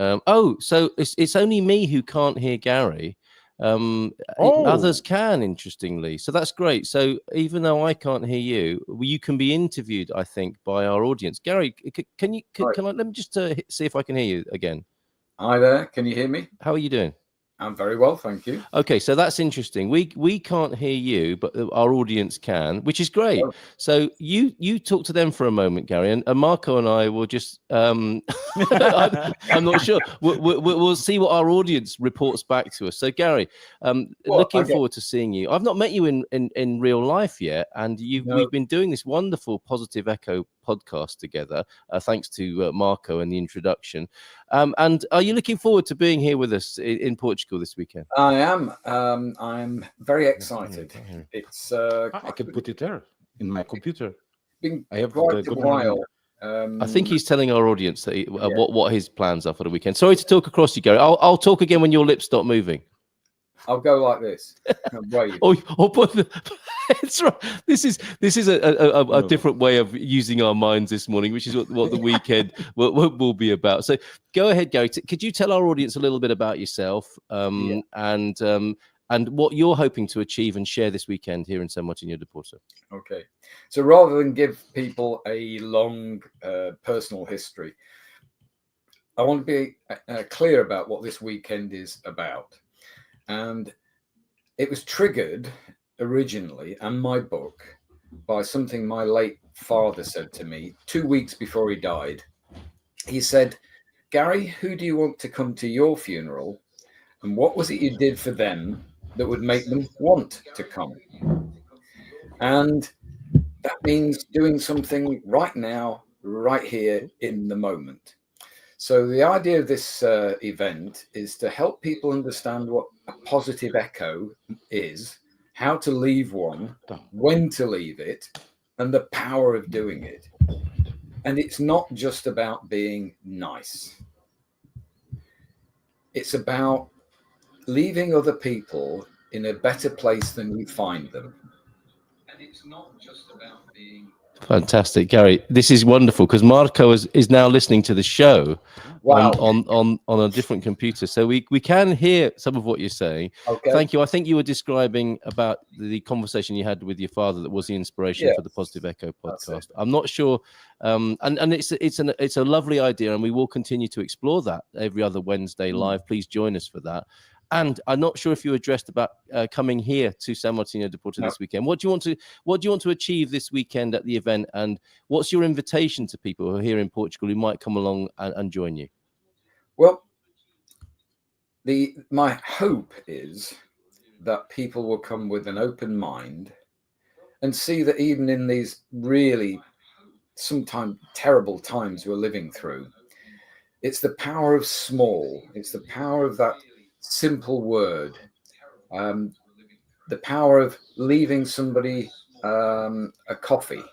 So it's only me who can't hear Gary. Others can, interestingly. So that's great. So even though I can't hear you, you can be interviewed, I think, by our audience. Gary, can I let me just see if I can hear you again. Hi there. Can you hear me? How are you doing? I'm very well, thank you. Okay, so that's interesting. We can't hear you, but our audience can, which is great. Oh. So you talk to them for a moment, Gary, and Marco and I will just I'm not sure. We'll see what our audience reports back to us. So Gary, looking forward to seeing you. I've not met you in real life yet, and we've been doing this wonderful Positive Echo podcast together, thanks to Marco and the introduction. And are you looking forward to being here with us in Portugal this weekend? I am. I'm very excited. It's I can put it there in my computer. I have quite a while. I think he's telling our audience that what his plans are for the weekend. Sorry to talk across you, Gary. I'll talk again when your lips stop moving. I'll go like this. Wait. or put it's right. This is a different way of using our minds this morning, which is what the weekend will be about. So go ahead, Gary. Could you tell our audience a little bit about yourself and what you're hoping to achieve and share this weekend here in San Martinho de Porto? Okay. So rather than give people a long personal history, I want to be clear about what this weekend is about. And it was triggered originally, and my book, by something my late father said to me 2 weeks before he died. He said, "Gary, who do you want to come to your funeral? And what was it you did for them that would make them want to come?" And that means doing something right now, right here in the moment. So the idea of this event is to help people understand what a positive echo is, how to leave one, when to leave it, and the power of doing it. And it's not just about being nice. It's about leaving other people in a better place than you find them. And it's not just about being... Fantastic, Gary. This is wonderful because Marco is now listening to the show on a different computer, so we can hear some of what you're saying. Okay. Thank you. I think you were describing about the conversation you had with your father that was the inspiration for the Positive Echo podcast. I'm not sure, and it's a lovely idea, and we will continue to explore that every other Wednesday live. Please join us for that. And I'm not sure if you addressed about coming here to San Martinho de Porto this weekend. What do you want to achieve this weekend at the event? And what's your invitation to people who are here in Portugal who might come along and join you? Well, my hope is that people will come with an open mind and see that even in these really sometimes terrible times we're living through, it's the power of small. It's the power of that simple word, the power of leaving somebody a coffee.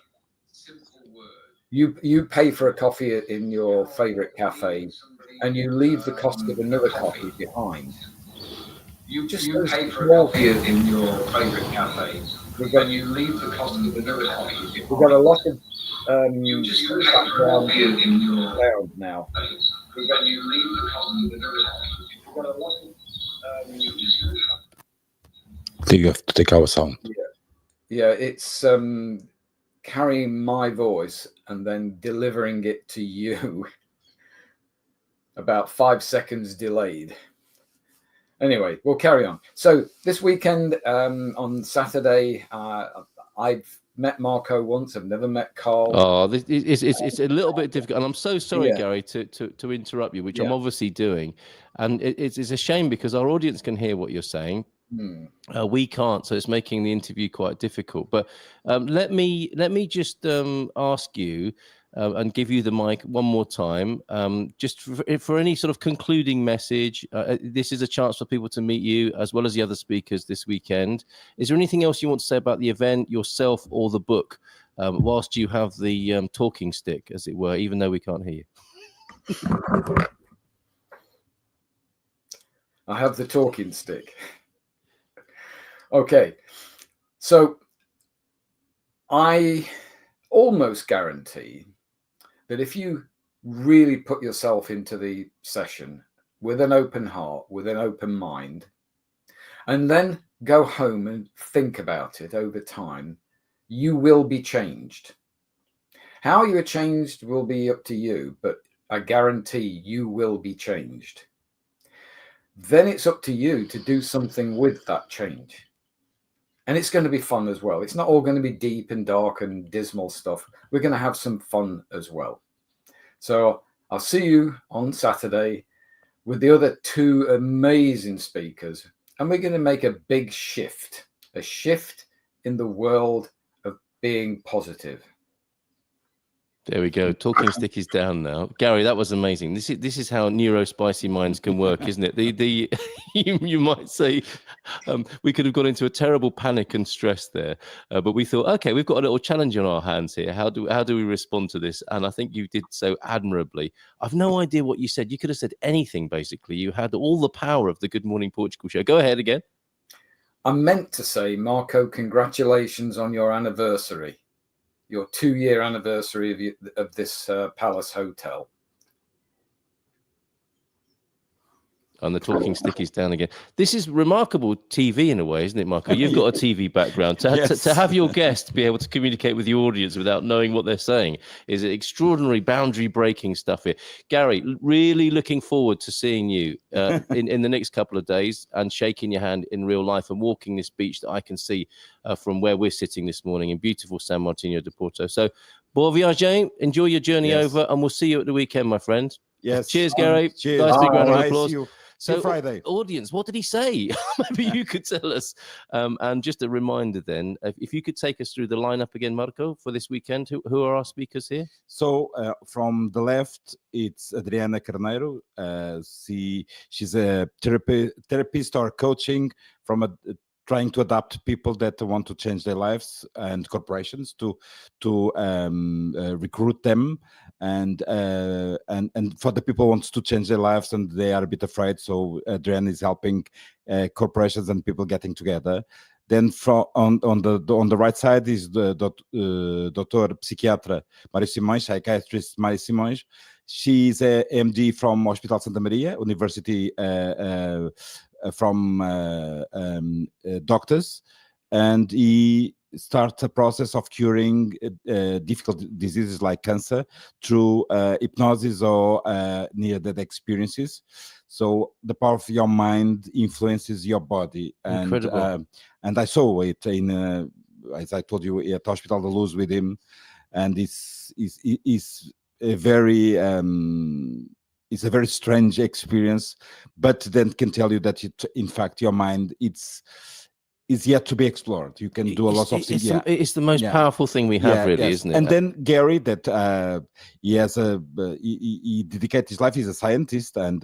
You pay for a coffee in your favorite cafe, and you leave the cost of another coffee behind. You just pay for a coffee in your favorite cafe, and you leave the cost of another coffee behind. We've got a lot of background sound now. When you leave the cost of another coffee, we've got a lot of I think you have to take our sound. Yeah, it's carrying my voice and then delivering it to you. about 5 seconds delayed. Anyway, we'll carry on. So this weekend on Saturday, I've met Marco once. I've never met Carl. Oh, it's a little bit difficult, and I'm so sorry, Yeah. Gary, to interrupt you, which Yeah. I'm obviously doing, and it's a shame because our audience can hear what you're saying. We can't, so it's making the interview quite difficult. But let me just ask you and give you the mic one more time, just for any sort of concluding message. This is a chance for people to meet you as well as the other speakers this weekend. Is there anything else you want to say about the event, yourself, or the book, whilst you have the talking stick, as it were, even though we can't hear you? I have the talking stick. Okay, so I almost guarantee that if you really put yourself into the session with an open heart, with an open mind, and then go home and think about it over time, you will be changed. How you are changed will be up to you, but I guarantee you will be changed. Then it's up to you to do something with that change. And it's going to be fun as well. It's not all going to be deep and dark and dismal stuff. We're going to have some fun as well. So I'll see you on Saturday with the other 2 amazing speakers. And we're going to make a big shift, a shift in the world of being positive. There we go. Talking stick is down now. Gary, that was amazing. This is how neurospicy minds can work, isn't it? You might say we could have got into a terrible panic and stress there, but we thought, okay, we've got a little challenge on our hands here. How do we respond to this? And I think you did so admirably. I've no idea what you said. You could have said anything, basically. You had all the power of the Good Morning Portugal show. Go ahead again. I meant to say, Marco, congratulations on your anniversary. Your 2-year anniversary of this Palace Hotel. And the talking stick is down again. This is remarkable TV in a way, isn't it, Marco? You've got a TV background. To have your guest be able to communicate with the audience without knowing what they're saying is extraordinary boundary-breaking stuff here. Gary, really looking forward to seeing you in the next couple of days and shaking your hand in real life and walking this beach that I can see from where we're sitting this morning in beautiful San Martinho de Porto. So, bon voyage, enjoy your journey over, and we'll see you at the weekend, my friend. Yes. Cheers, Gary. Cheers. Nice big round of applause. See you. So, Friday. Audience, what did he say? Maybe you could tell us. And just a reminder then, if you could take us through the lineup again, Marco, for this weekend. Who are our speakers here? So from the left, it's Adriana Carneiro. She's a therapist or coaching from trying to adapt people that want to change their lives and corporations to recruit them. And for the people who want to change their lives and they are a bit afraid, so Adriana is helping corporations and people getting together. Then on the right side is the Dr. Psychiatra Mário Simões, psychiatrist Mário Simões. She's a MD from Hospital Santa Maria University, from doctors, and he starts a process of curing difficult diseases like cancer through hypnosis or near-death experiences. So the power of your mind influences your body. Incredible. And I saw it in, as I told you, at Hospital de Luz with him, and it's a very it's a very strange experience, but then can tell you that in fact your mind is yet to be explored. You can do a lot of things. It's the most powerful thing we have, really, isn't it? And then Gary, that he dedicated his life. He's a scientist, and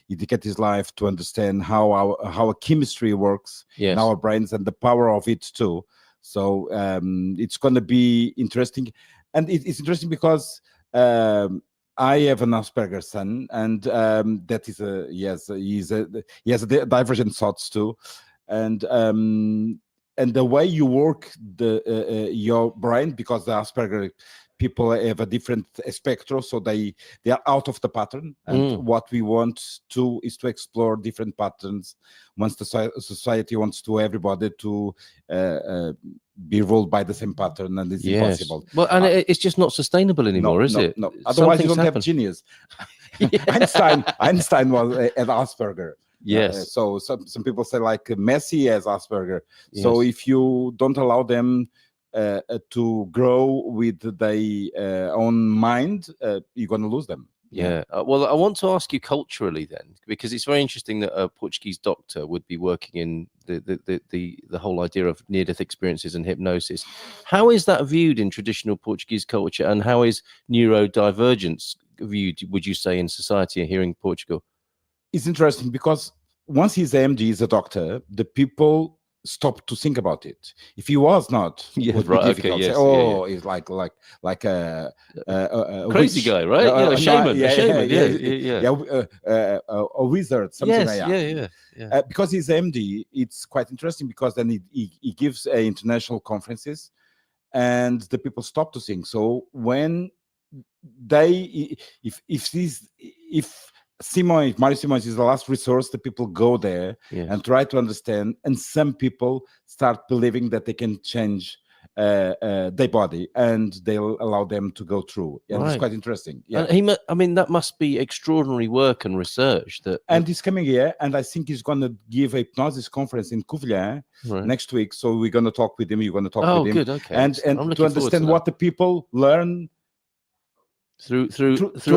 he dedicated his life to understand how our chemistry works in our brains and the power of it too. So it's going to be interesting, and it's interesting because I have an Asperger's son, and that is he has a divergent thoughts too. And the way you work your brain, because the Asperger people have a different spectrum, so they are out of the pattern. And what we want to is to explore different patterns. Once the society wants to everybody to be ruled by the same pattern, and it's impossible. Well, and it's just not sustainable anymore, is it? No. Otherwise, you don't have genius. Einstein was at Asperger. Yes. So some people say like Messi has Asperger. So Yes. if you don't allow them to grow with their own mind, you're going to lose them. Yeah. Well, I want to ask you culturally then, because it's very interesting that a Portuguese doctor would be working in the whole idea of near-death experiences and hypnosis. How is that viewed in traditional Portuguese culture, and how is neurodivergence viewed, would you say, in society here in Portugal? It's interesting because once he's MD, he's a doctor, the people stop to think about it. If he was not, Yeah, would be right, okay, difficult. yes, Say, yeah. he's like a Crazy witch. guy, right? No, a shaman, yeah, a shaman, yeah. a wizard, something Yes, like that. yeah. Because he's MD, it's quite interesting because then he gives international conferences, and the people stop to think. So when they, if Mario Simões is the last resource, the people go there and try to understand, and some people start believing that they can change their body, and they'll allow them to go through. And it's quite interesting. Yeah, I mean, that must be extraordinary work and research. And he's coming here, and I think he's going to give a hypnosis conference in Covilhã next week. So we're going to talk with him. You're going to talk with him. Good, okay. And to understand what the people learn through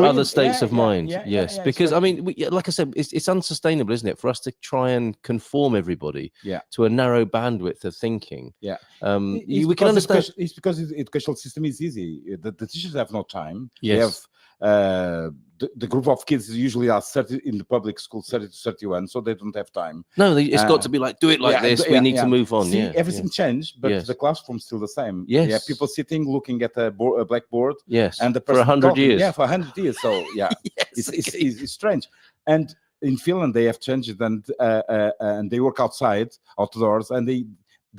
other states of mind. Yes, because I mean, like I said, it's unsustainable, isn't it, for us to try and conform everybody to a narrow bandwidth of thinking. We can understand. It's because the educational system is easy. The teachers have no time. Yes. They have the group of kids usually are 30 in the public school, 30 to 31, so they don't have time. No, it's got to be like, do it like this. We need to move on. See, everything changed, but the classroom's still the same. Yes. People sitting, looking at a blackboard. Yes. And the for person 100 years. Yeah, for 100 years. So it's strange. And in Finland, they have changed, and they work outdoors, and the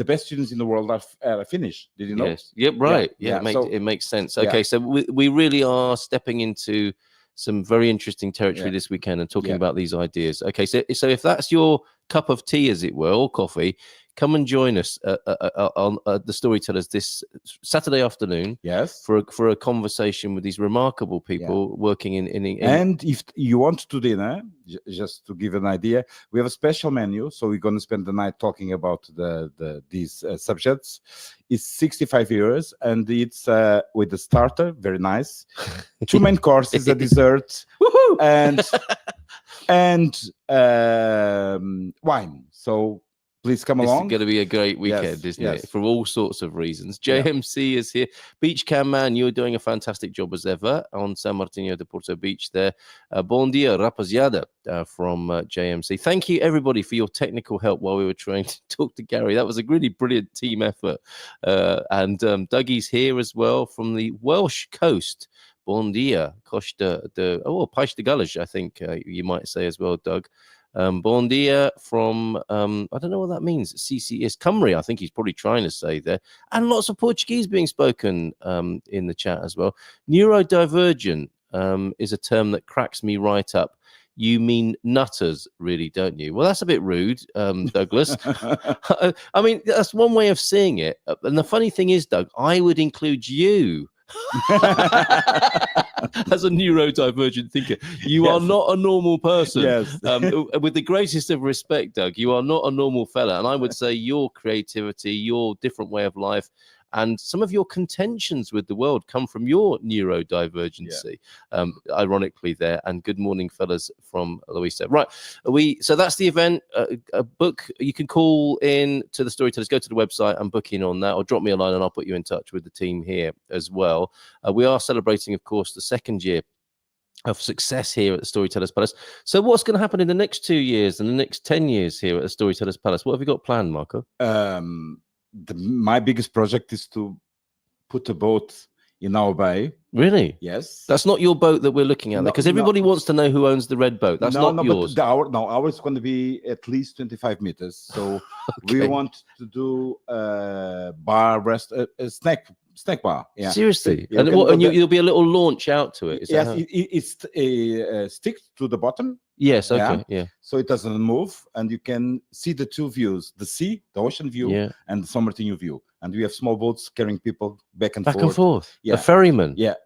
best students in the world are Finnish. Did you know? Yes. Yep. Right. Yeah. It makes sense. Okay. So we really are stepping into some very interesting territory this weekend and talking about these ideas. Okay. So if that's your cup of tea, as it were, or coffee, come and join us on the Storytellers this Saturday afternoon. Yes. For a conversation with these remarkable people working in. And if you want to dinner, just to give an idea, we have a special menu. So we're going to spend the night talking about these subjects. It's 65 euros, and it's with the starter, very nice. 2 main courses, a dessert, and wine. So please come along. It's going to be a great weekend, isn't it? For all sorts of reasons. JMC is here. Beach Cam Man, you're doing a fantastic job as ever on San Martinho de Porto Beach there. Bom dia, rapaziada, from JMC. Thank you, everybody, for your technical help while we were trying to talk to Gary. That was a really brilliant team effort. And Dougie's here as well from the Welsh coast. Bom dia, Costa de País de Gales, I think you might say as well, Doug. Bon dia from I don't know what that means. CCS Cymru, I think he's probably trying to say there, and lots of Portuguese being spoken in the chat as well. Neurodivergent is a term that cracks me right up. You mean nutters, really, don't you? Well, that's a bit rude, Douglas. I mean, that's one way of seeing it. And the funny thing is, Doug, I would include you as a neurodivergent thinker. You are not a normal person. With the greatest of respect, Doug, you are not a normal fella. And I would say your creativity, your different way of life, and some of your contentions with the world come from your neurodivergency, ironically there. And good morning, fellas, from Louisa. Right, so that's the event. A book, you can call in to the Storytellers, go to the website and book in on that, or drop me a line and I'll put you in touch with the team here as well. We are celebrating, of course, the 2nd year of success here at the Storytellers Palace. So what's going to happen in the next 2 years and the next 10 years here at the Storytellers Palace? What have you got planned, Marco? My biggest project is to put a boat in our bay. Really? Yes. That's not your boat that we're looking at, because everybody wants to know who owns the red boat. That's not yours. But ours is going to be at least 25 meters. So we want to do a snack bar. Yeah. Seriously? And you'll be a little launch out to it? It's stick to the bottom. Yes, okay, yeah. So it doesn't move, and you can see the two views, the sea, the ocean view, and the San Martinho view. And we have small boats carrying people back and forth. A ferryman. Yeah.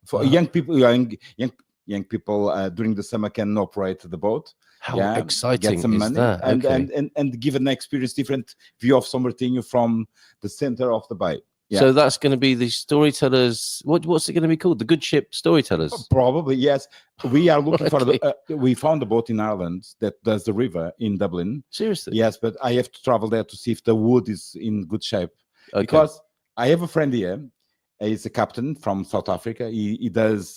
For young people, young young people during the summer can operate the boat. How exciting get some is money that? and, Okay. and give an experience, different view of São Martinho from the center of the bay. So that's going to be the Storytellers. What's it going to be called? The Good Ship Storytellers. Probably, yes. We are looking for Okay. we found a boat in Ireland that does the river in Dublin. Seriously? Yes, but I have to travel there to see if the wood is in good shape. Okay. Because I have a friend here. He's a captain from South Africa. He does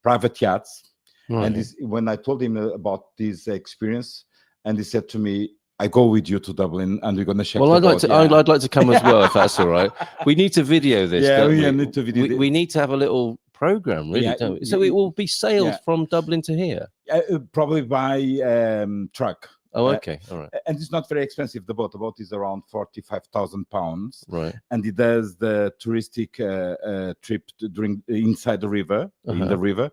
private yachts. Right. And when I told him about this experience, and he said to me, "I go with you to Dublin, and we're going to check." Well, the boat." I'd like to come as well, if that's all right. We need to video this. Yeah, don't we we? need to video We need to have a little program, really, Yeah, don't we? So it will be sailed yeah. from Dublin to here. Probably by truck. Oh, okay, all right, And it's not very expensive. The boat is around £45,000, right. and it does the touristic trip during inside the river, in the river.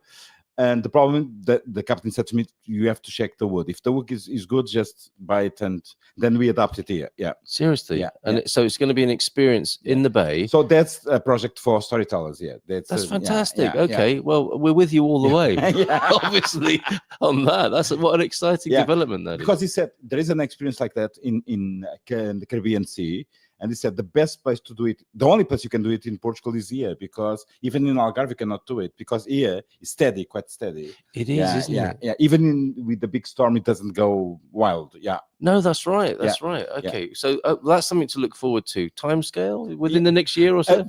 And the problem that the captain said to me, you have to check the wood. If the wood is good, just buy it, and then we adapt it here. Yeah. Seriously. Yeah. And so it's going to be an experience in the bay. So that's a project for storytellers. Yeah. That's fantastic. Yeah, okay. Well, we're with you all the way. Yeah. Obviously, on that. That's what an exciting development that because is. he said there is an experience like that in the Caribbean Sea. And he said the best place to do it, the only place you can do it in Portugal is here, because even in Algarve you cannot do it, because here it's steady, quite steady. It is, isn't it? Yeah. Even with the big storm, it doesn't go wild. Yeah. No, that's right. That's right. Okay, so that's something to look forward to. Timescale within the next year or so.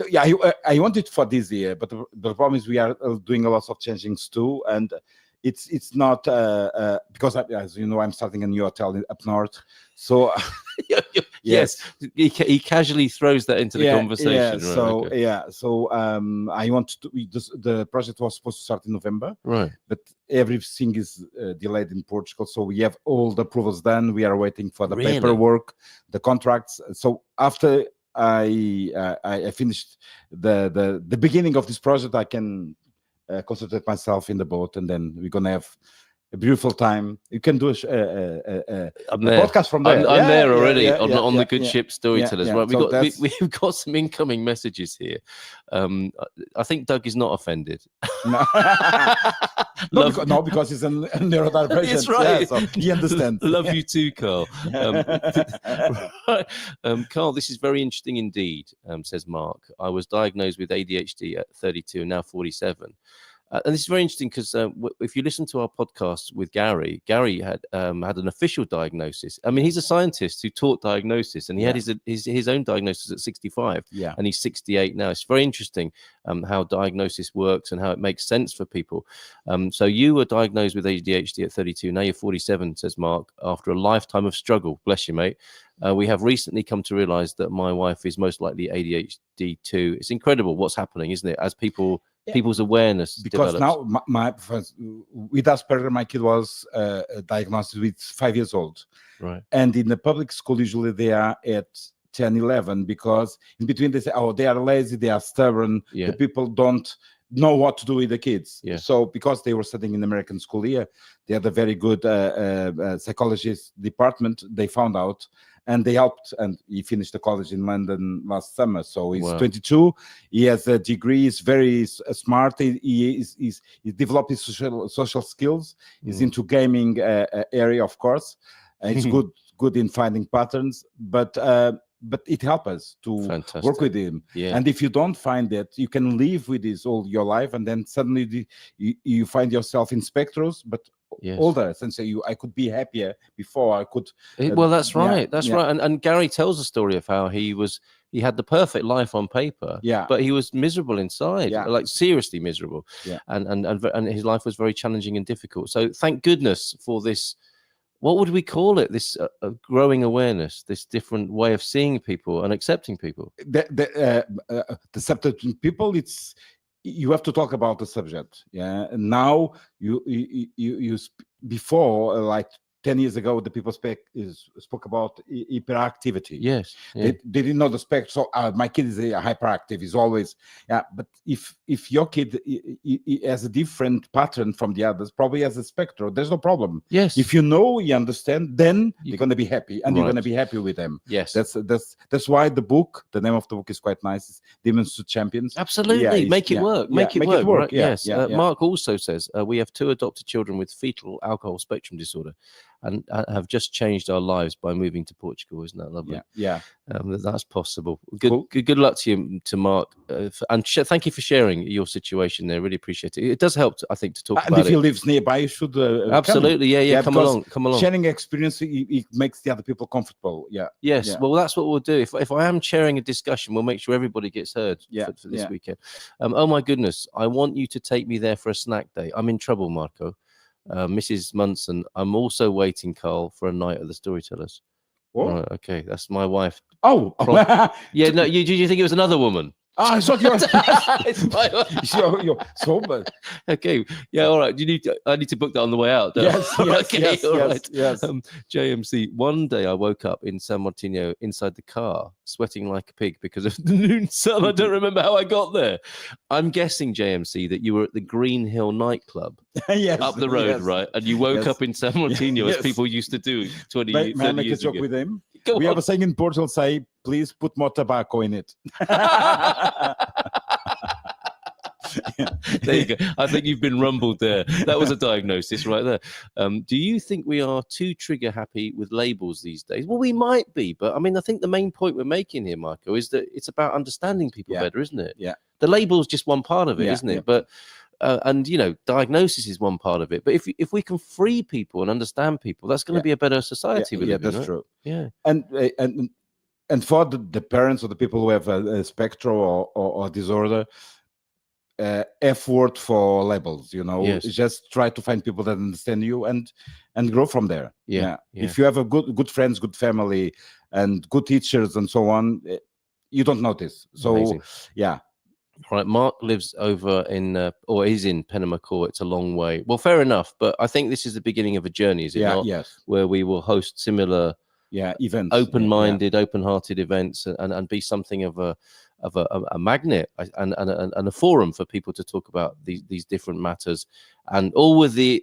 I want it for this year, but the problem is we are doing a lot of changings too, and it's not because as you know, I'm starting a new hotel up north, so yes, he casually throws that into the conversation. So I want to the project was supposed to start in November, right? But everything is delayed in Portugal, so we have all the approvals done. We are waiting for the paperwork, the contracts. So after I finished the beginning of this project, I can concentrate myself in the boat, and then we're gonna have a beautiful time. You can do a podcast from there. I'm there already on the Good Ship Storytellers. Right, we've got some incoming messages here. I think Doug is not offended. No, because he's a neurodivergent. That's right. So he understands. Love you too, Carl. Carl, this is very interesting indeed, says Mark. I was diagnosed with ADHD at 32 and now 47. And this is very interesting because if you listen to our podcast with Gary had an official diagnosis. I mean, he's a scientist who taught diagnosis, and he had his own diagnosis at 65, and he's 68 now. It's very interesting how diagnosis works and how it makes sense for people. So you were diagnosed with ADHD at 32. Now you're 47, says Mark, after a lifetime of struggle. Bless you, mate. We have recently come to realize that my wife is most likely ADHD too. It's incredible what's happening, isn't it? As people's awareness because develops. now with Asperger, my kid was diagnosed with 5 years old, right? And in the public school usually they are at 10, 11, because in between they say, oh, they are lazy, they are stubborn, the people don't know what to do with the kids. So because they were studying in American school here, they had a very good psychologist department. They found out, and they helped, and he finished the college in London last summer. So he's 22. He has a degree. He's very smart. He's developed his social skills. He's into gaming area, of course. He's good in finding patterns, but it helps us to work with him. And if you don't find that, you can live with this all your life, and then suddenly you find yourself in spectros, but older, and say I could be happier before. I could. Well, that's right. That's right. And Gary tells a story of how he had the perfect life on paper, but he was miserable inside, like seriously miserable. And his life was very challenging and difficult. So thank goodness for this. What would we call it? This growing awareness, this different way of seeing people and accepting people. The accepting people, you have to talk about the subject. And now you before, like 10 years ago, the people spoke about hyperactivity. Yes. Yeah. They didn't know the spectrum. So my kid is hyperactive. He's always, but if your kid has a different pattern from the others, probably has a spectrum, there's no problem. Yes. If you know, you understand, then you're going to be happy, and you're going to be happy with them. Yes. That's why the name of the book is quite nice. It's Demons to Champions. Absolutely. Make it work. Make it work. Right? Yeah, yes. Mark also says, we have 2 adopted children with fetal alcohol spectrum disorder, and have just changed our lives by moving to Portugal. Isn't that lovely? Yeah. That's possible. Good, Cool. good luck to you, to Mark, and thank you for sharing your situation there. Really appreciate it. It does help, I think, to talk And about if it. he lives nearby, you should Absolutely, yeah. Come along. Sharing experience, it makes the other people comfortable. Yeah. Yes, Yeah. well, that's what we'll do. If I am chairing a discussion, we'll make sure everybody gets heard for this weekend. Oh my goodness, I want you to take me there for a snack day. I'm in trouble, Marco. Mrs. Munson, I'm also waiting, Carl, for a night at the Storytellers. What? Right, okay, that's my wife. Oh, Yeah, no, you think it was another woman? I thought you It's my wife. you're so bad. Okay, yeah, all right. I need to book that on the way out. don't I? Yes, all right. yes. JMC, one day I woke up in San Martino inside the car, sweating like a pig because of the noon sun. I don't remember how I got there. I'm guessing, JMC, that you were at the Green Hill nightclub Yes, up the road, right? And you woke up in San Martino as Yes. people used to do 20 May I make a years joke ago. with him? Go We on. have a saying in Portugal, say, please put more tobacco in it. There you go. I think you've been rumbled there. That was a diagnosis right there. Do you think we are too trigger happy with labels these days? Well, we might be, but I mean, I think the main point we're making here, Marco, is that it's about understanding people better, isn't it? Yeah. The label's just one part of it, Yeah, isn't it? yeah. But and diagnosis is one part of it. But if we can free people and understand people, that's going to be a better society. we live in, that's right? true. Yeah. And for the parents or the people who have a spectrum or disorder, effort for labels, Yes. just try to find people that understand you and grow from there. Yeah. If you have a good friends, good family, and good teachers and so on, you don't notice. So Amazing. yeah. All right, Mark lives over in, or is in Penamacor. It's a long way. Well, fair enough, but I think this is the beginning of a journey, is it not? Yes. Where we will host similar, Events, open-minded, open-hearted events, and be something of a magnet and a forum for people to talk about these different matters, and all with the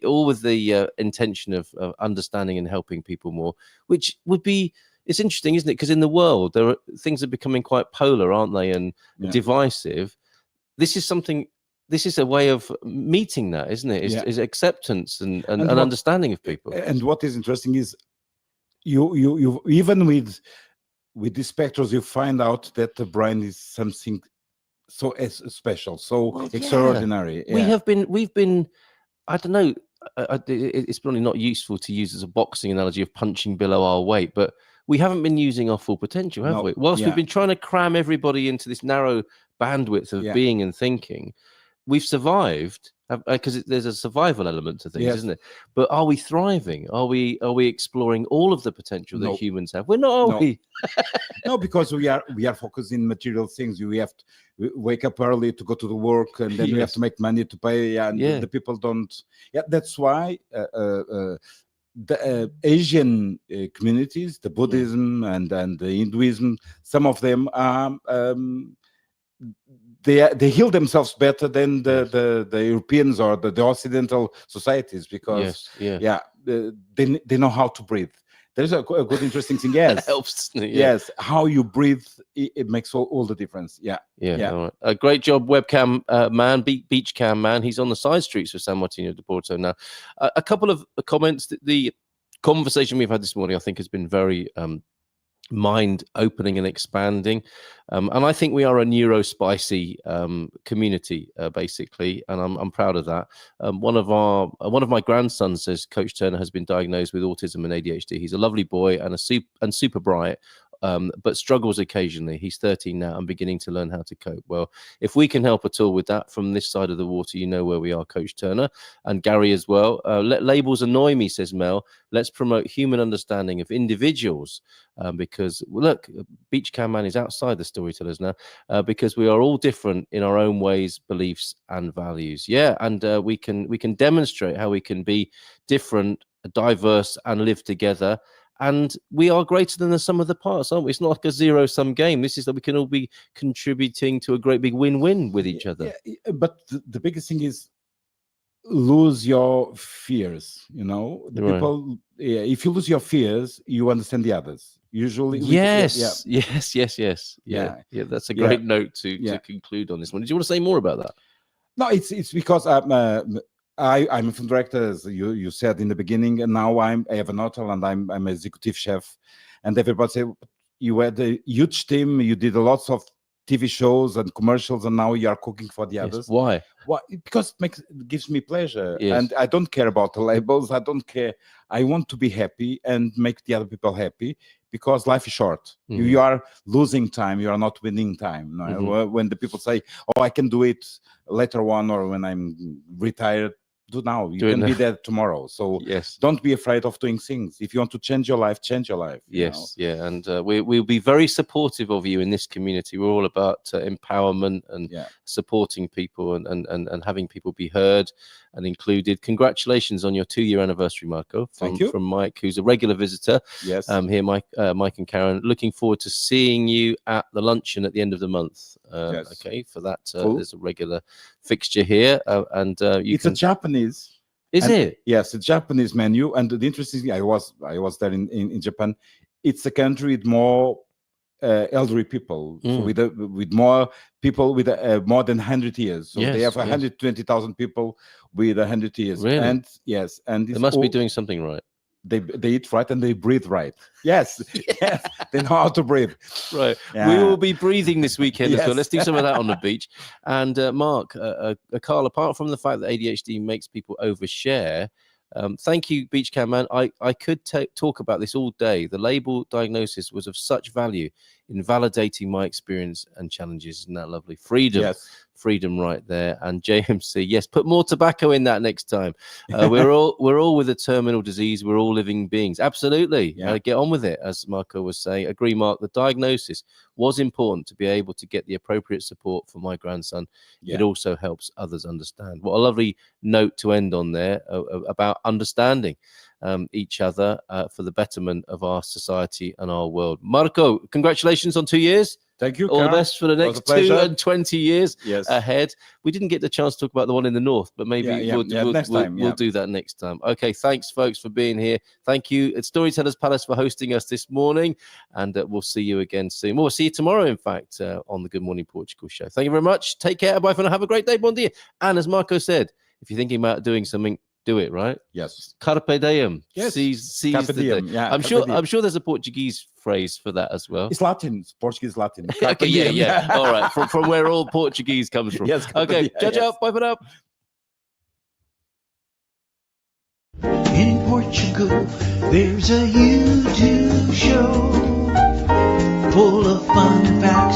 intention of understanding and helping people more, which would be. It's interesting, isn't it? Because in the world, things are becoming quite polar, aren't they, and divisive. This is a way of meeting that, isn't it? Is acceptance and understanding of people. And what is interesting is you even with these spectrums, you find out that the brain is something so special, so extraordinary. We've been I don't know, it's probably not useful to use as a boxing analogy of punching below our weight, but we haven't been using our full potential, have we? Whilst we've been trying to cram everybody into this narrow bandwidth of being and thinking, we've survived because there's a survival element to things, isn't it? But are we thriving? Are we exploring all of the potential that humans have? We're not, are we? No, because we are focused in material things. We have to wake up early to go to the work, and then we have to make money to pay, and the people don't. That's why the Asian communities, the Buddhism and the Hinduism, some of them are. They heal themselves better than the Europeans or the Occidental societies, because they know how to breathe. There's a good interesting thing. Yes, that helps. Yes, how you breathe, it makes all the difference. Yeah. All right. Great job, webcam man, beach cam man. He's on the side streets of San Martino de Porto now. A couple of comments. The conversation we've had this morning, I think, has been very mind opening and expanding, and I think we are a neurospicy community, basically, and I'm proud of that. One of my grandsons says Coach Turner has been diagnosed with autism and ADHD. He's a lovely boy and super bright, but struggles occasionally. He's 13 now and beginning to learn how to cope. Well, if we can help at all with that from this side of the water, you know where we are, Coach Turner, and Gary as well. Let labels annoy me, says Mel. Let's promote human understanding of individuals, because look, Beach Cam Man is outside the Storytellers now, because we are all different in our own ways, beliefs, and values. Yeah, and we can demonstrate how we can be different diverse and live together. And we are greater than the sum of the parts, aren't we? It's not like a zero-sum game. This is that we can all be contributing to a great big win-win with each other. But the biggest thing is lose your fears. You know, the Right. people. Yeah, if you lose your fears, you understand the others. Usually, Yes. Yeah. That's a Yeah. great note to Yeah. conclude on this one. Did you want to say more about that? No, it's because I'm a film director, as you said in the beginning, and now I have an hotel and I'm executive chef, and everybody say you had a huge team, you did a lots of TV shows and commercials, and now you are cooking for the Yes. others. Why? Why? Because it gives me pleasure, Yes. and I don't care about the labels. I don't care. I want to be happy and make the other people happy, because life is short. Mhm. You are losing time. You are not winning time. No? Mhm. When the people say, "Oh, I can do it later on," or when I'm retired, do now. You Do it can be now. there tomorrow. So Yes. don't be afraid of doing things. If you want to change your life, change your life. you know? Yes, yeah, and we'll be very supportive of you in this community. We're all about empowerment and Yeah. supporting people and having people be heard and included. Congratulations on your 2-year anniversary, Marco. Thank you. From Mike, who's a regular visitor. Yes. Here, Mike and Karen. Looking forward to seeing you at the luncheon at the end of the month. Yes. Okay, for that, Cool. there's a regular fixture here, and you It's can. a Japanese. Is And- it? Yes, a Japanese menu. And the interesting thing, I was there in Japan. It's a country with more elderly people, so with more people with more than 100 years. So they Yes, have 120,000 people with 100 years. Really? And yes, and They it's must be all- doing something right. They eat right and they breathe right. Yes, yes, they know how to breathe. Right. We Yeah. will be breathing this weekend as well. Yes. Let's do some of that on the beach. And Mark, Carl, apart from the fact that ADHD makes people overshare, thank you, Beach Cam Man. I could talk about this all day. The label diagnosis was of such value in validating my experience and challenges. Isn't that lovely? Freedom. Yes. Freedom right there. And JMC, yes, put more tobacco in that next time. We're all with a terminal disease. We're all living beings. Absolutely. Yeah. Get on with it, as Marco was saying. Agree, Mark. The diagnosis was important to be able to get the appropriate support for my grandson. Yeah. It also helps others understand. What a lovely note to end on there about understanding each other for the betterment of our society and our world. Marco, congratulations on 2 years. Thank you. All the Carl. best for the It was a next pleasure. 220 years Yes. ahead. We didn't get the chance to talk about the one in the north, but maybe we'll next time, we'll do that next time. Okay, thanks, folks, for being here. Thank you at Storytellers Palace for hosting us this morning, and we'll see you again soon. We'll see you tomorrow, in fact, on the Good Morning Portugal show. Thank you very much. Take care. Bye for now. Have a great day. Bon dia. And as Marco said, if you're thinking about doing something, do it, right? Yes. Carpe diem. Yes. Seize Carpe the diem. day. Yeah, I'm carpe sure diem. there's a Portuguese phrase for that as well. It's Latin. It's Portuguese Latin. Okay, Carpe diem. yeah. All right, from where all Portuguese comes from. Yes, carpe Okay, diem, ciao, ciao. yes. Bye for now. In Portugal, there's a YouTube show full of fun facts